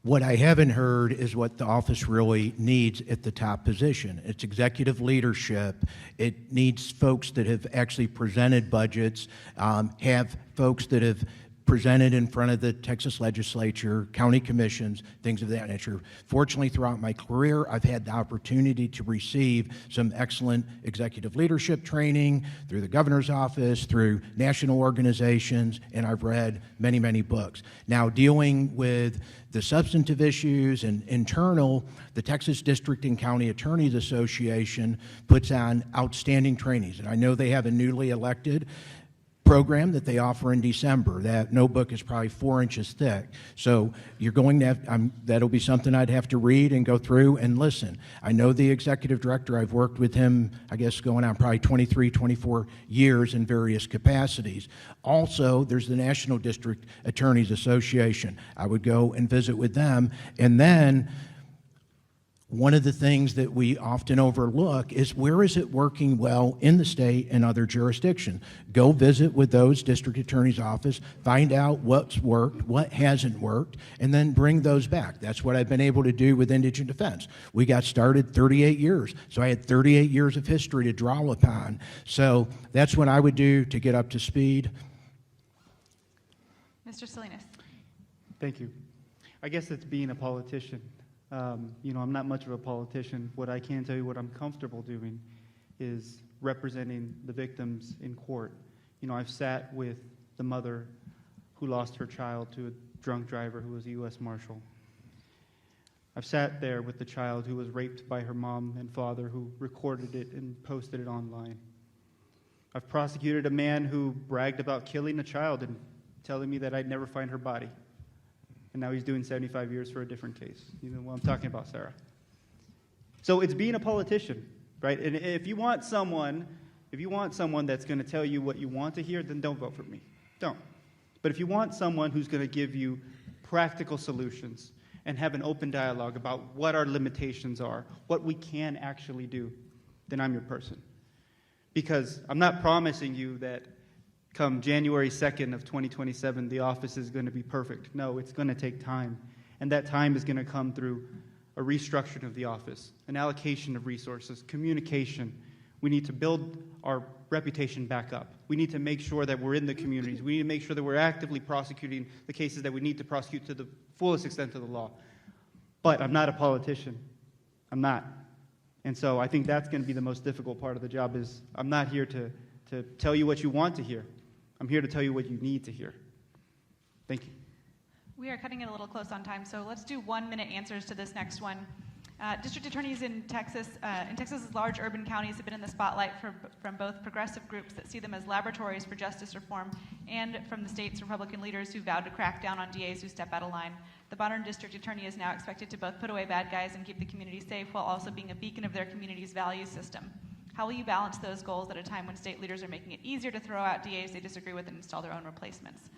F: What I haven't heard is what the office really needs at the top position. It's executive leadership. It needs folks that have actually presented budgets, have folks that have presented in front of the Texas legislature, county commissions, things of that nature. Fortunately, throughout my career, I've had the opportunity to receive some excellent executive leadership training through the governor's office, through national organizations, and I've read many, many books. Now, dealing with the substantive issues and internal, the Texas District and County Attorneys Association puts on outstanding trainings, and I know they have a newly elected program that they offer in December. That notebook is probably 4 inches thick. So you're going to have, that'll be something I'd have to read and go through and listen. I know the executive director. I've worked with him, I guess, going on probably 23, 24 years in various capacities. Also, there's the National District Attorneys Association. I would go and visit with them. And then one of the things that we often overlook is where is it working well in the state and other jurisdictions. Go visit with those district attorney's office, find out what's worked, what hasn't worked, and then bring those back. That's what I've been able to do with indigent defense. We got started 38 years, so I had 38 years of history to draw upon. So that's what I would do to get up to speed.
D: Mr. Salinas.
E: Thank you. I guess it's being a politician. I'm not much of a politician. What I can tell you, what I'm comfortable doing is representing the victims in court. I've sat with the mother who lost her child to a drunk driver who was a U.S. Marshal. I've sat there with the child who was raped by her mom and father who recorded it and posted it online. I've prosecuted a man who bragged about killing a child and telling me that I'd never find her body. And now he's doing 75 years for a different case. You know what I'm talking about, Sarah. So it's being a politician, right? And if you want someone that's going to tell you what you want to hear, then don't vote for me. Don't. But if you want someone who's going to give you practical solutions and have an open dialogue about what our limitations are, what we can actually do, then I'm your person. Because I'm not promising you that come January 2nd of 2027, the office is going to be perfect. No, it's going to take time. And that time is going to come through a restructuring of the office, an allocation of resources, communication. We need to build our reputation back up. We need to make sure that we're in the communities. We need to make sure that we're actively prosecuting the cases that we need to prosecute to the fullest extent of the law. But I'm not a politician. I'm not. And so I think that's going to be the most difficult part of the job is I'm not here to tell you what you want to hear. I'm here to tell you what you need to hear. Thank you.
D: We are cutting it a little close on time, so let's do 1-minute answers to this next one. District attorneys in Texas's large urban counties have been in the spotlight from both progressive groups that see them as laboratories for justice reform and from the state's Republican leaders who vowed to crack down on DAs who step out of line. The modern district attorney is now expected to both put away bad guys and keep the community safe while also being a beacon of their community's value system. How will you balance those goals at a time when state leaders are making it easier to throw out DAs they disagree with and install their own replacements?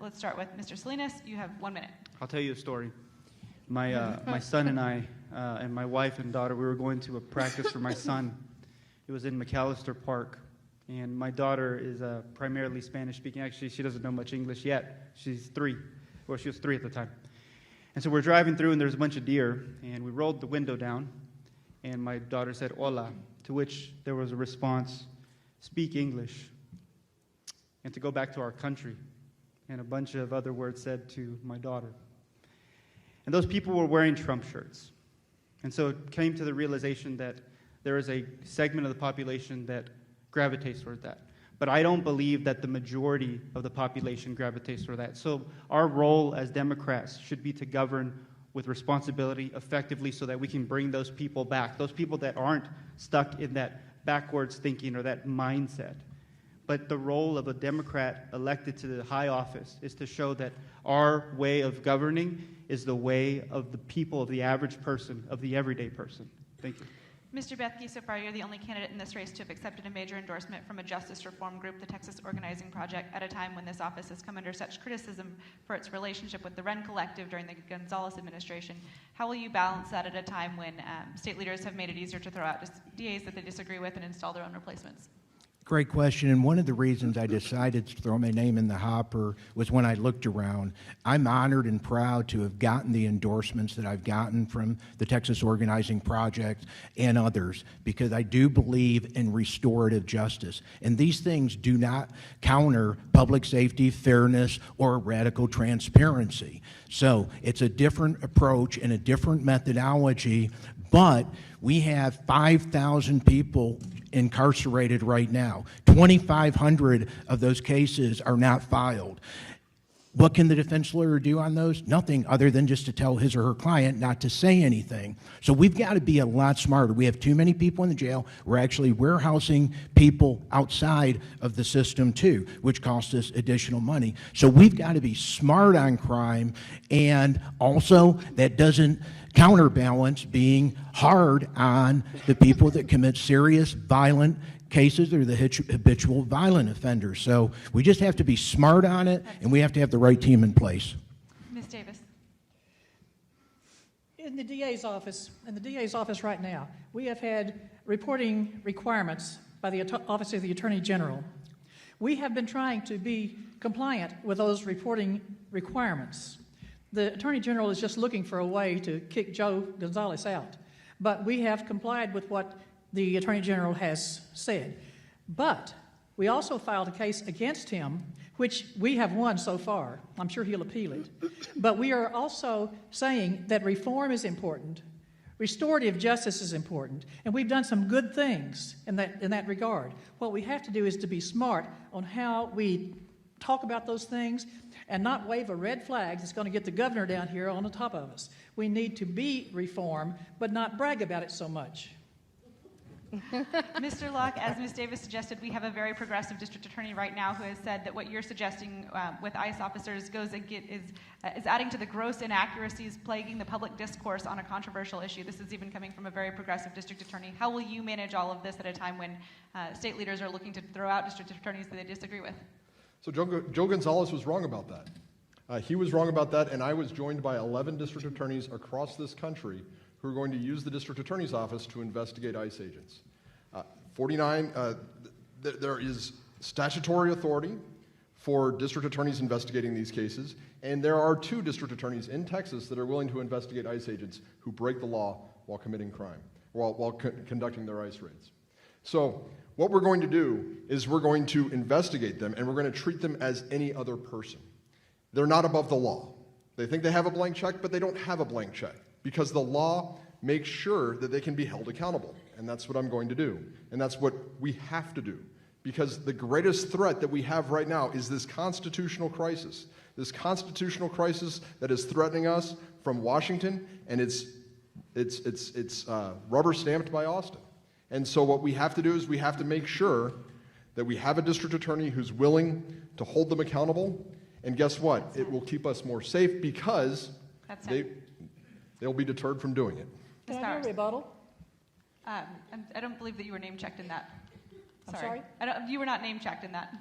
D: Let's start with Mr. Salinas. You have 1 minute.
E: I'll tell you a story. My son and I, and my wife and daughter, we were going to a practice for my son. It was in McAllister Park. And my daughter is primarily Spanish-speaking. Actually, she doesn't know much English yet. She's 3. Well, she was 3 at the time. And so we're driving through, and there's a bunch of deer. And we rolled the window down. And my daughter said, "Hola," to which there was a response, "Speak English," and to go back to our country. And a bunch of other words said to my daughter. And those people were wearing Trump shirts. And so it came to the realization that there is a segment of the population that gravitates toward that. But I don't believe that the majority of the population gravitates toward that. So our role as Democrats should be to govern with responsibility effectively so that we can bring those people back, those people that aren't stuck in that backwards thinking or that mindset. But the role of a Democrat elected to the high office is to show that our way of governing is the way of the people, of the average person, of the everyday person. Thank you.
D: Mr. Bethke, so far you're the only candidate in this race to have accepted a major endorsement from a justice reform group, the Texas Organizing Project, at a time when this office has come under such criticism for its relationship with the Wren Collective during the Gonzales administration. How will you balance that at a time when state leaders have made it easier to throw out DAs that they disagree with and install their own replacements?
F: Great question, and one of the reasons I decided to throw my name in the hopper was when I looked around. I'm honored and proud to have gotten the endorsements that I've gotten from the Texas Organizing Project and others, because I do believe in restorative justice. And these things do not counter public safety, fairness, or radical transparency. So it's a different approach and a different methodology, but we have 5,000 people incarcerated right now. 2,500 of those cases are not filed. What can the defense lawyer do on those? Nothing other than just to tell his or her client not to say anything. So we've got to be a lot smarter. We have too many people in the jail. We're actually warehousing people outside of the system too, which costs us additional money. So we've got to be smart on crime, and also that doesn't counterbalance being hard on the people that commit serious violent cases or the habitual violent offenders. So we just have to be smart on it, and we have to have the right team in place.
D: Ms. Davis.
G: In the DA's office right now, we have had reporting requirements by the Office of the Attorney General. We have been trying to be compliant with those reporting requirements. The Attorney General is just looking for a way to kick Joe Gonzales out. But we have complied with what the Attorney General has said. But we also filed a case against him, which we have won so far. I'm sure he'll appeal it. But we are also saying that reform is important, restorative justice is important, and we've done some good things in that regard. What we have to do is to be smart on how we talk about those things and not wave a red flag that's going to get the governor down here on the top of us. We need to be reformed, but not brag about it so much.
D: Mr. Locke, as Ms. Davis suggested, we have a very progressive district attorney right now who has said that what you're suggesting with ICE officers is adding to the gross inaccuracies plaguing the public discourse on a controversial issue. This is even coming from a very progressive district attorney. How will you manage all of this at a time when state leaders are looking to throw out district attorneys that they disagree with?
H: So Joe Gonzales was wrong about that. He was wrong about that, and I was joined by 11 district attorneys across this country who are going to use the district attorney's office to investigate ICE agents. 49, there is statutory authority for district attorneys investigating these cases, and there are 2 district attorneys in Texas that are willing to investigate ICE agents who break the law while committing crime, while conducting their ICE raids. So what we're going to do is we're going to investigate them, and we're going to treat them as any other person. They're not above the law. They think they have a blank check, but they don't have a blank check, because the law makes sure that they can be held accountable. And that's what I'm going to do. And that's what we have to do. Because the greatest threat that we have right now is this constitutional crisis. This constitutional crisis that is threatening us from Washington, and it's rubber stamped by Austin. And so what we have to do is we have to make sure that we have a district attorney who's willing to hold them accountable. And guess what? It will keep us more safe because they'll be deterred from doing it.
G: Can I do a rebuttal?
D: I don't believe that you were name-checked in that.
G: I'm sorry?
D: You were not name-checked in that.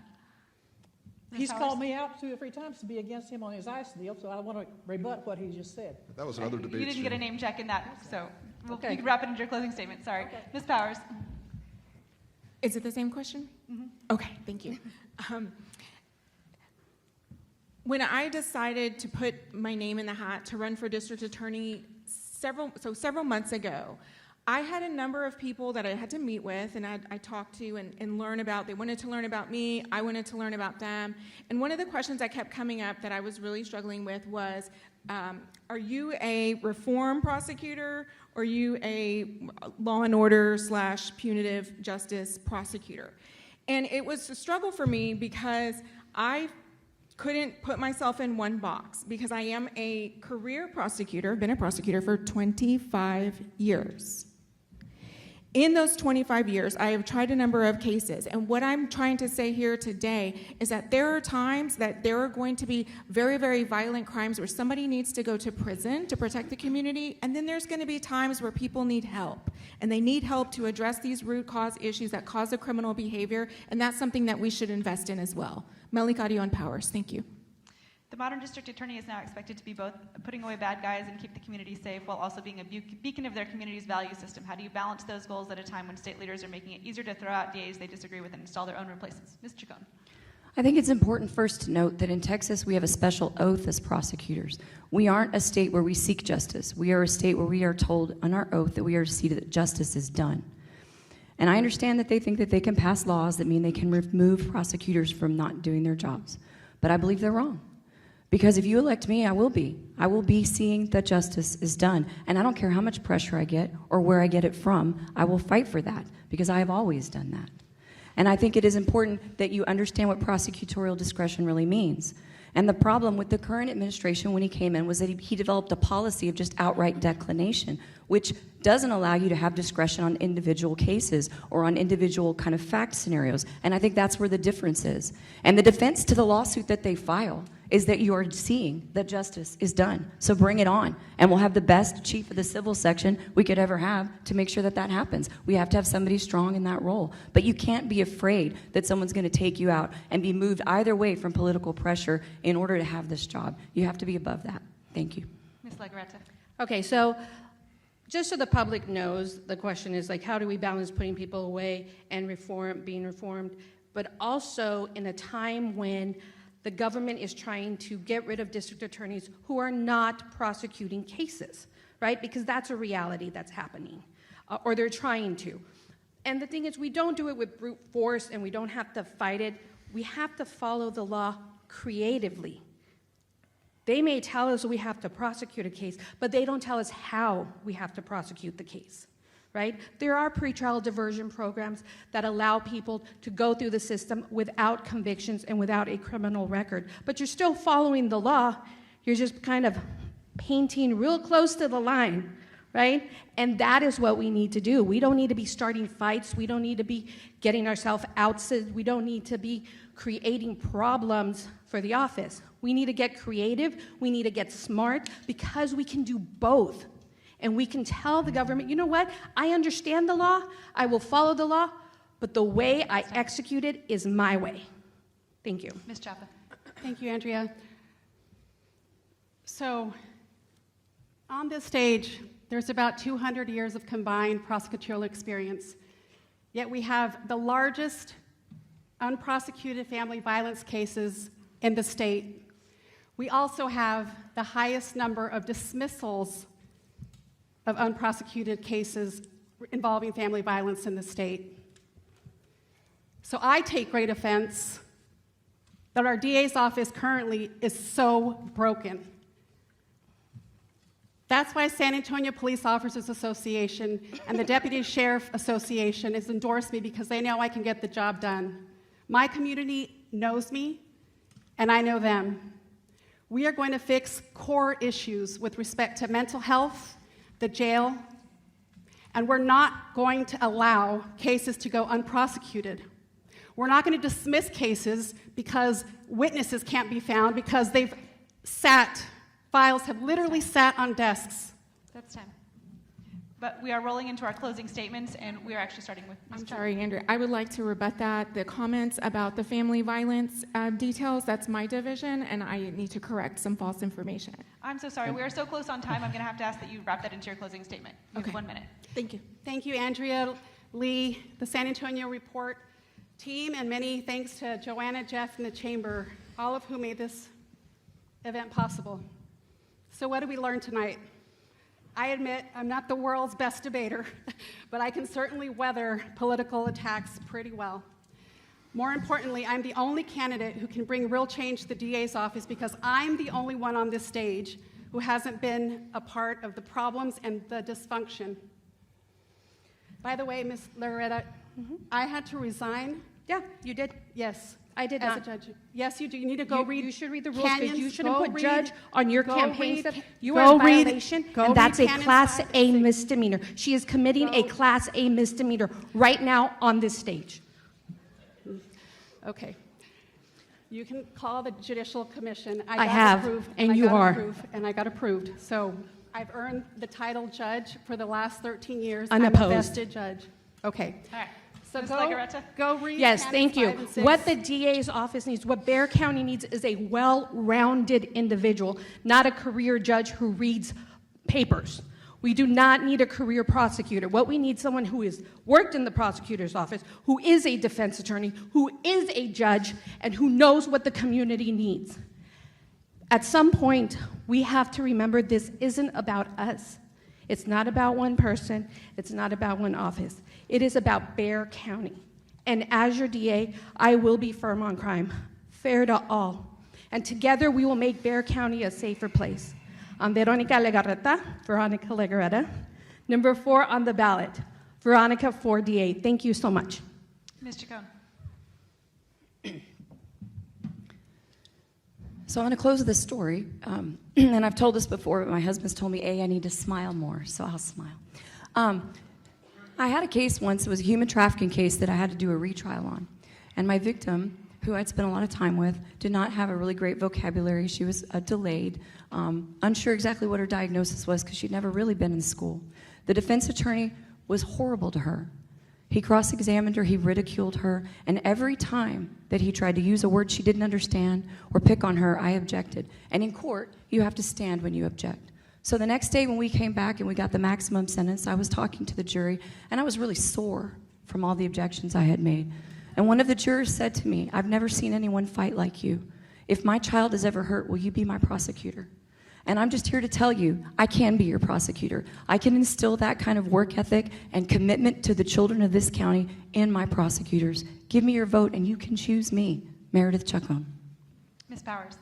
G: He's called me out 2 or 3 times to be against him on his ICE deal, so I want to rebut what he just said.
H: That was another debate.
D: You didn't get a name check in that, so you
G: Okay.
D: can wrap it into your closing statement. Sorry.
G: Okay.
D: Ms. Powers.
B: Is it the same question?
D: Mm-hmm.
B: Okay, thank you. When I decided to put my name in the hat to run for district attorney several months ago, I had a number of people that I had to meet with and I talked to and learn about. They wanted to learn about me. I wanted to learn about them. And one of the questions that kept coming up that I was really struggling with was, are you a reform prosecutor or are you a law and order / punitive justice prosecutor? And it was a struggle for me because I couldn't put myself in one box because I am a career prosecutor. I've been a prosecutor for 25 years. In those 25 years, I have tried a number of cases, and what I'm trying to say here today is that there are times that there are going to be very, very violent crimes where somebody needs to go to prison to protect the community, and then there's going to be times where people need help. and they need help to address these root cause issues that cause the criminal behavior, and that's something that we should invest in as well. Melly Carrion Powers, thank you.
D: The modern district attorney is now expected to be both putting away bad guys and keep the community safe while also being a beacon of their community's value system. How do you balance those goals at a time when state leaders are making it easier to throw out DAs they disagree with and install their own replacements? Ms. Chacon.
I: I think it's important first to note that in Texas we have a special oath as prosecutors. We aren't a state where we seek justice. We are a state where we are told on our oath that we are to see that justice is done. And I understand that they think that they can pass laws that mean they can remove prosecutors from not doing their jobs. But I believe they're wrong. Because if you elect me, I will be seeing that justice is done. And I don't care how much pressure I get or where I get it from, I will fight for that because I have always done that. And I think it is important that you understand what prosecutorial discretion really means. And the problem with the current administration when he came in was that he developed a policy of just outright declination, which doesn't allow you to have discretion on individual cases or on individual kind of fact scenarios. And I think that's where the difference is. And the defense to the lawsuit that they file is that you are seeing that justice is done. So bring it on. And we'll have the best chief of the civil section we could ever have to make sure that that happens. We have to have somebody strong in that role. But you can't be afraid that someone's going to take you out and be moved either way from political pressure in order to have this job. You have to be above that. Thank you.
D: Ms. Legarreta.
L: Okay, so just so the public knows, the question is like, how do we balance putting people away and being reformed, but also in a time when the government is trying to get rid of district attorneys who are not prosecuting cases, right? Because that's a reality that's happening, or they're trying to. And the thing is, we don't do it with brute force and we don't have to fight it. We have to follow the law creatively. They may tell us we have to prosecute a case, but they don't tell us how we have to prosecute the case, right? There are pretrial diversion programs that allow people to go through the system without convictions and without a criminal record, but you're still following the law. You're just kind of painting real close to the line, right? And that is what we need to do. We don't need to be starting fights. We don't need to be getting ourselves ousted. We don't need to be creating problems for the office. We need to get creative. We need to get smart because we can do both. And we can tell the government, you know what? I understand the law. I will follow the law. But the way I execute it is my way. Thank you.
D: Ms. Chapa.
J: Thank you, Andrea. So, on this stage, there's about 200 years of combined prosecutorial experience. Yet we have the largest unprosecuted family violence cases in the state. We also have the highest number of dismissals of unprosecuted cases involving family violence in the state. So I take great offense that our DA's office currently is so broken. That's why San Antonio Police Officers Association and the Deputy Sheriff Association has endorsed me because they know I can get the job done. My community knows me, and I know them. We are going to fix core issues with respect to mental health, the jail, and we're not going to allow cases to go unprosecuted. We're not going to dismiss cases because witnesses can't be found because files have literally sat on desks.
D: That's time. But we are rolling into our closing statements, and we are actually starting with Ms.
B: I'm sorry, Andrea. I would like to rebut that. The comments about the family violence details, that's my division, and I need to correct some false information.
D: I'm so sorry. We are so close on time. I'm going to have to ask that you wrap that into your closing statement. You have 1 minute.
B: Thank you.
J: Thank you, Andrea, Lee, the San Antonio Report team, and many thanks to Joanna, Jeff, and the Chamber, all of who made this event possible. So what did we learn tonight? I admit I'm not the world's best debater, but I can certainly weather political attacks pretty well. More importantly, I'm the only candidate who can bring real change to the DA's office because I'm the only one on this stage who hasn't been a part of the problems and the dysfunction. By the way, Ms. Loretta, I had to resign.
L: Yeah, you did.
J: Yes.
L: I did
J: As
L: not.
J: a judge. Yes, you do. You need to go read.
L: You should read the rules because
J: Canyons.
L: you shouldn't
J: Go
L: put
J: read-
L: judge on your
J: go
L: campaign
J: read-
L: stuff. You
J: go
L: are in
J: read-
L: violation,
J: go
L: and that's
J: read
L: a
J: Canyons
L: Class
J: 5
L: A
J: and 6.
L: misdemeanor. She is committing a Class A misdemeanor right now on this stage.
J: Okay. You can call the Judicial Commission.
L: I have,
J: approved,
L: and
J: I
L: you
J: got
L: are.
J: approved, and I got approved. So I've earned the title judge for the last 13 years.
L: Unopposed.
J: I'm a vested judge. Okay.
D: All right.
J: So
D: Ms.
J: go,
D: Legarreta?
J: go read.
L: Yes, thank you.
J: candidates 5 and 6.
L: What the DA's office needs, what Bexar County needs, is a well-rounded individual, not a career judge who reads papers. We do not need a career prosecutor. What we need, someone who has worked in the prosecutor's office, who is a defense attorney, who is a judge, and who knows what the community needs. At some point, we have to remember this isn't about us. It's not about one person. It's not about one office. It is about Bexar County. And as your DA, I will be firm on crime, fair to all. And together, we will make Bexar County a safer place. I'm Veronica Legarreta. Number 4 on the ballot, Veronica for DA. Thank you so much.
D: Ms. Chacon?
I: So I'm going to close with this story, and I've told this before, but my husband's told me, I need to smile more, so I'll smile. I had a case once, it was a human trafficking case that I had to do a retrial on, and my victim, who I'd spent a lot of time with, did not have a really great vocabulary. She was delayed, unsure exactly what her diagnosis was because she'd never really been in school. The defense attorney was horrible to her. He cross-examined her, he ridiculed her, and every time that he tried to use a word she didn't understand or pick on her, I objected. And in court, you have to stand when you object. So the next day when we came back and we got the maximum sentence, I was talking to the jury, and I was really sore from all the objections I had made. And one of the jurors said to me, I've never seen anyone fight like you. If my child is ever hurt, will you be my prosecutor? And I'm just here to tell you, I can be your prosecutor. I can instill that kind of work ethic and commitment to the children of this county in my prosecutors. Give me your vote and you can choose me, Meredith Chacon.
D: Ms. Powers?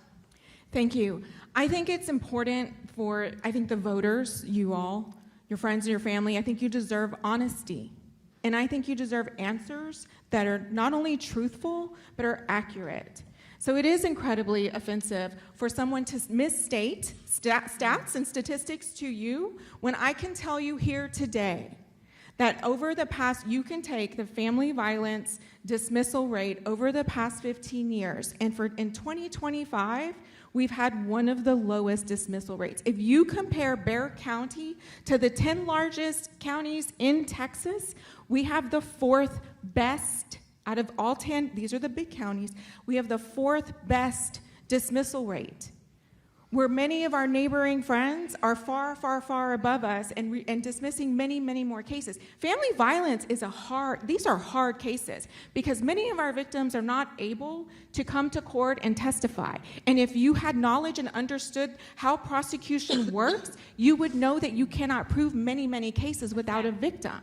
B: Thank you. I think it's important for, the voters, you all, your friends and your family, I think you deserve honesty. And I think you deserve answers that are not only truthful, but are accurate. So it is incredibly offensive for someone to misstate stats and statistics to you when I can tell you here today that over the past, you can take the family violence dismissal rate over the past 15 years, and in 2025, we've had one of the lowest dismissal rates. If you compare Bexar County to the 10 largest counties in Texas, we have the 4th best out of all 10, these are the big counties, we have the 4th best dismissal rate, where many of our neighboring friends are far, far, far above us and dismissing many, many more cases. Family violence is these are hard cases because many of our victims are not able to come to court and testify. And if you had knowledge and understood how prosecution works, you would know that you cannot prove many, many cases without a victim.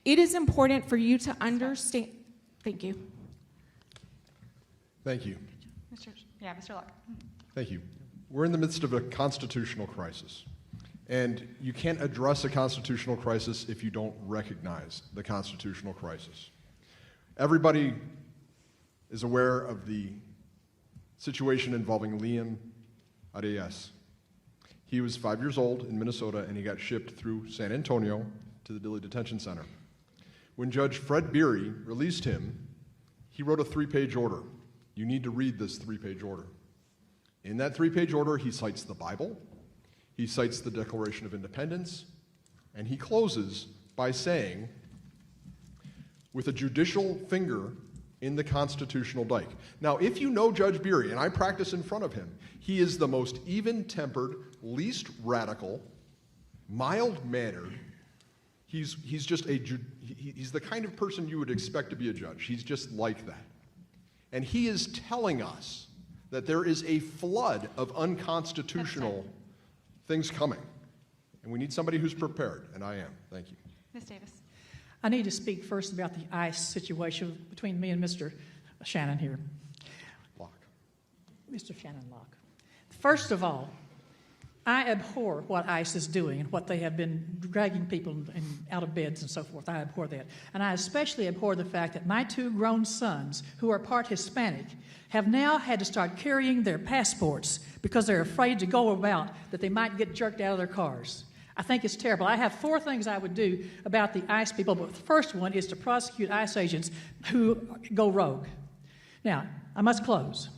B: It is important for you to understand. Thank you.
H: Thank you.
D: Mr. Locke.
H: Thank you. We're in the midst of a constitutional crisis, and you can't address a constitutional crisis if you don't recognize the constitutional crisis. Everybody is aware of the situation involving Liam Arias. He was 5 years old in Minnesota, and he got shipped through San Antonio to the Dilley Detention Center. When Judge Fred Beery released him, he wrote a 3-page order. You need to read this 3-page order. In that 3-page order, he cites the Bible, he cites the Declaration of Independence, and he closes by saying, with a judicial finger in the constitutional dike. Now, if you know Judge Beery, and I practice in front of him, he is the most even-tempered, least radical, mild-mannered. He's just he's the kind of person you would expect to be a judge. He's just like that. And he is telling us that there is a flood of unconstitutional things coming. And we need somebody who's prepared, and I am. Thank you.
D: Ms. Davis.
G: I need to speak first about the ICE situation between me and Mr. Shannon here.
H: Locke.
G: Mr. Shannon Locke. First of all, I abhor what ICE is doing and what they have been dragging people out of beds and so forth. I abhor that. And I especially abhor the fact that my 2 grown sons, who are part Hispanic, have now had to start carrying their passports because they're afraid to go about that they might get jerked out of their cars. I think it's terrible. I have 4 things I would do about the ICE people, but the first one is to prosecute ICE agents who go rogue. Now, I must close.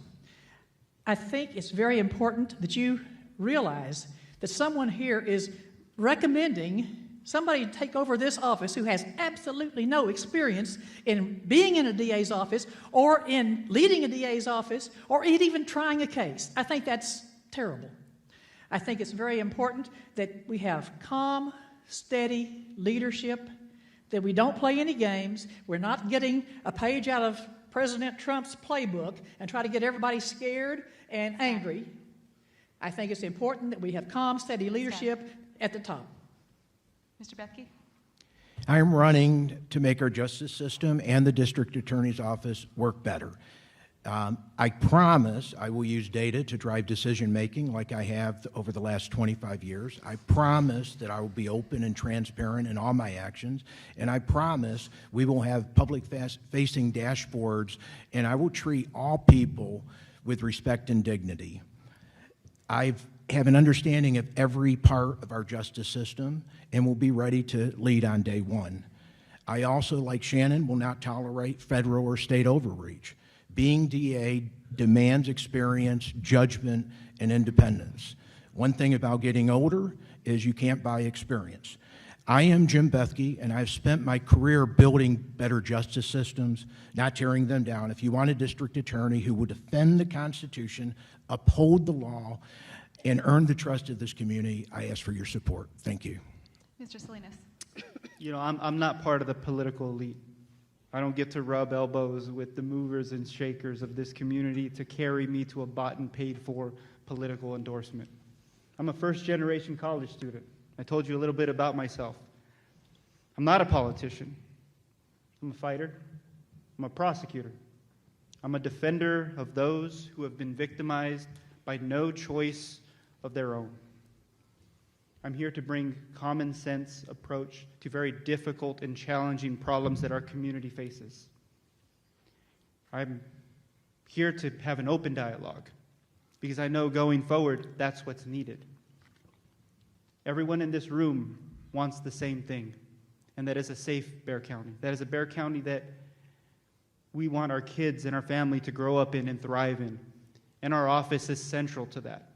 G: I think it's very important that you realize that someone here is recommending somebody to take over this office who has absolutely no experience in being in a DA's office or in leading a DA's office or in even trying a case. I think that's terrible. I think it's very important that we have calm, steady leadership, that we don't play any games. We're not getting a page out of President Trump's playbook and try to get everybody scared and angry. I think it's important that we have calm, steady leadership at the top.
D: Mr. Bethke?
F: I am running to make our justice system and the district attorney's office work better. I promise I will use data to drive decision-making like I have over the last 25 years. I promise that I will be open and transparent in all my actions. And I promise we will have public-facing dashboards, and I will treat all people with respect and dignity. I have an understanding of every part of our justice system and will be ready to lead on day one. I also, like Shannon, will not tolerate federal or state overreach. Being DA demands experience, judgment, and independence. One thing about getting older is you can't buy experience. I am Jim Bethke, and I've spent my career building better justice systems, not tearing them down. If you want a district attorney who will defend the Constitution, uphold the law, and earn the trust of this community, I ask for your support. Thank you.
D: Mr. Salinas?
E: You know, I'm not part of the political elite. I don't get to rub elbows with the movers and shakers of this community to carry me to a bought and paid for political endorsement. I'm a first-generation college student. I told you a little bit about myself. I'm not a politician. I'm a fighter. I'm a prosecutor. I'm a defender of those who have been victimized by no choice of their own. I'm here to bring common sense approach to very difficult and challenging problems that our community faces. I'm here to have an open dialogue because I know going forward that's what's needed. Everyone in this room wants the same thing, and that is a safe Bexar County. That is a Bexar County that we want our kids and our family to grow up in and thrive in, and our office is central to that.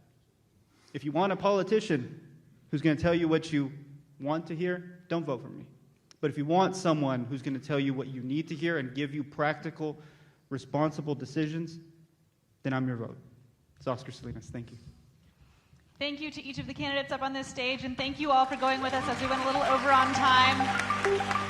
E: If you want a politician who's going to tell you what you want to hear, don't vote for me. But if you want someone who's going to tell you what you need to hear and give you practical, responsible decisions, then I'm your vote. It's Oscar Salinas. Thank you.
D: Thank you to each of the candidates up on this stage, and thank you all for going with us as we went a little over on time.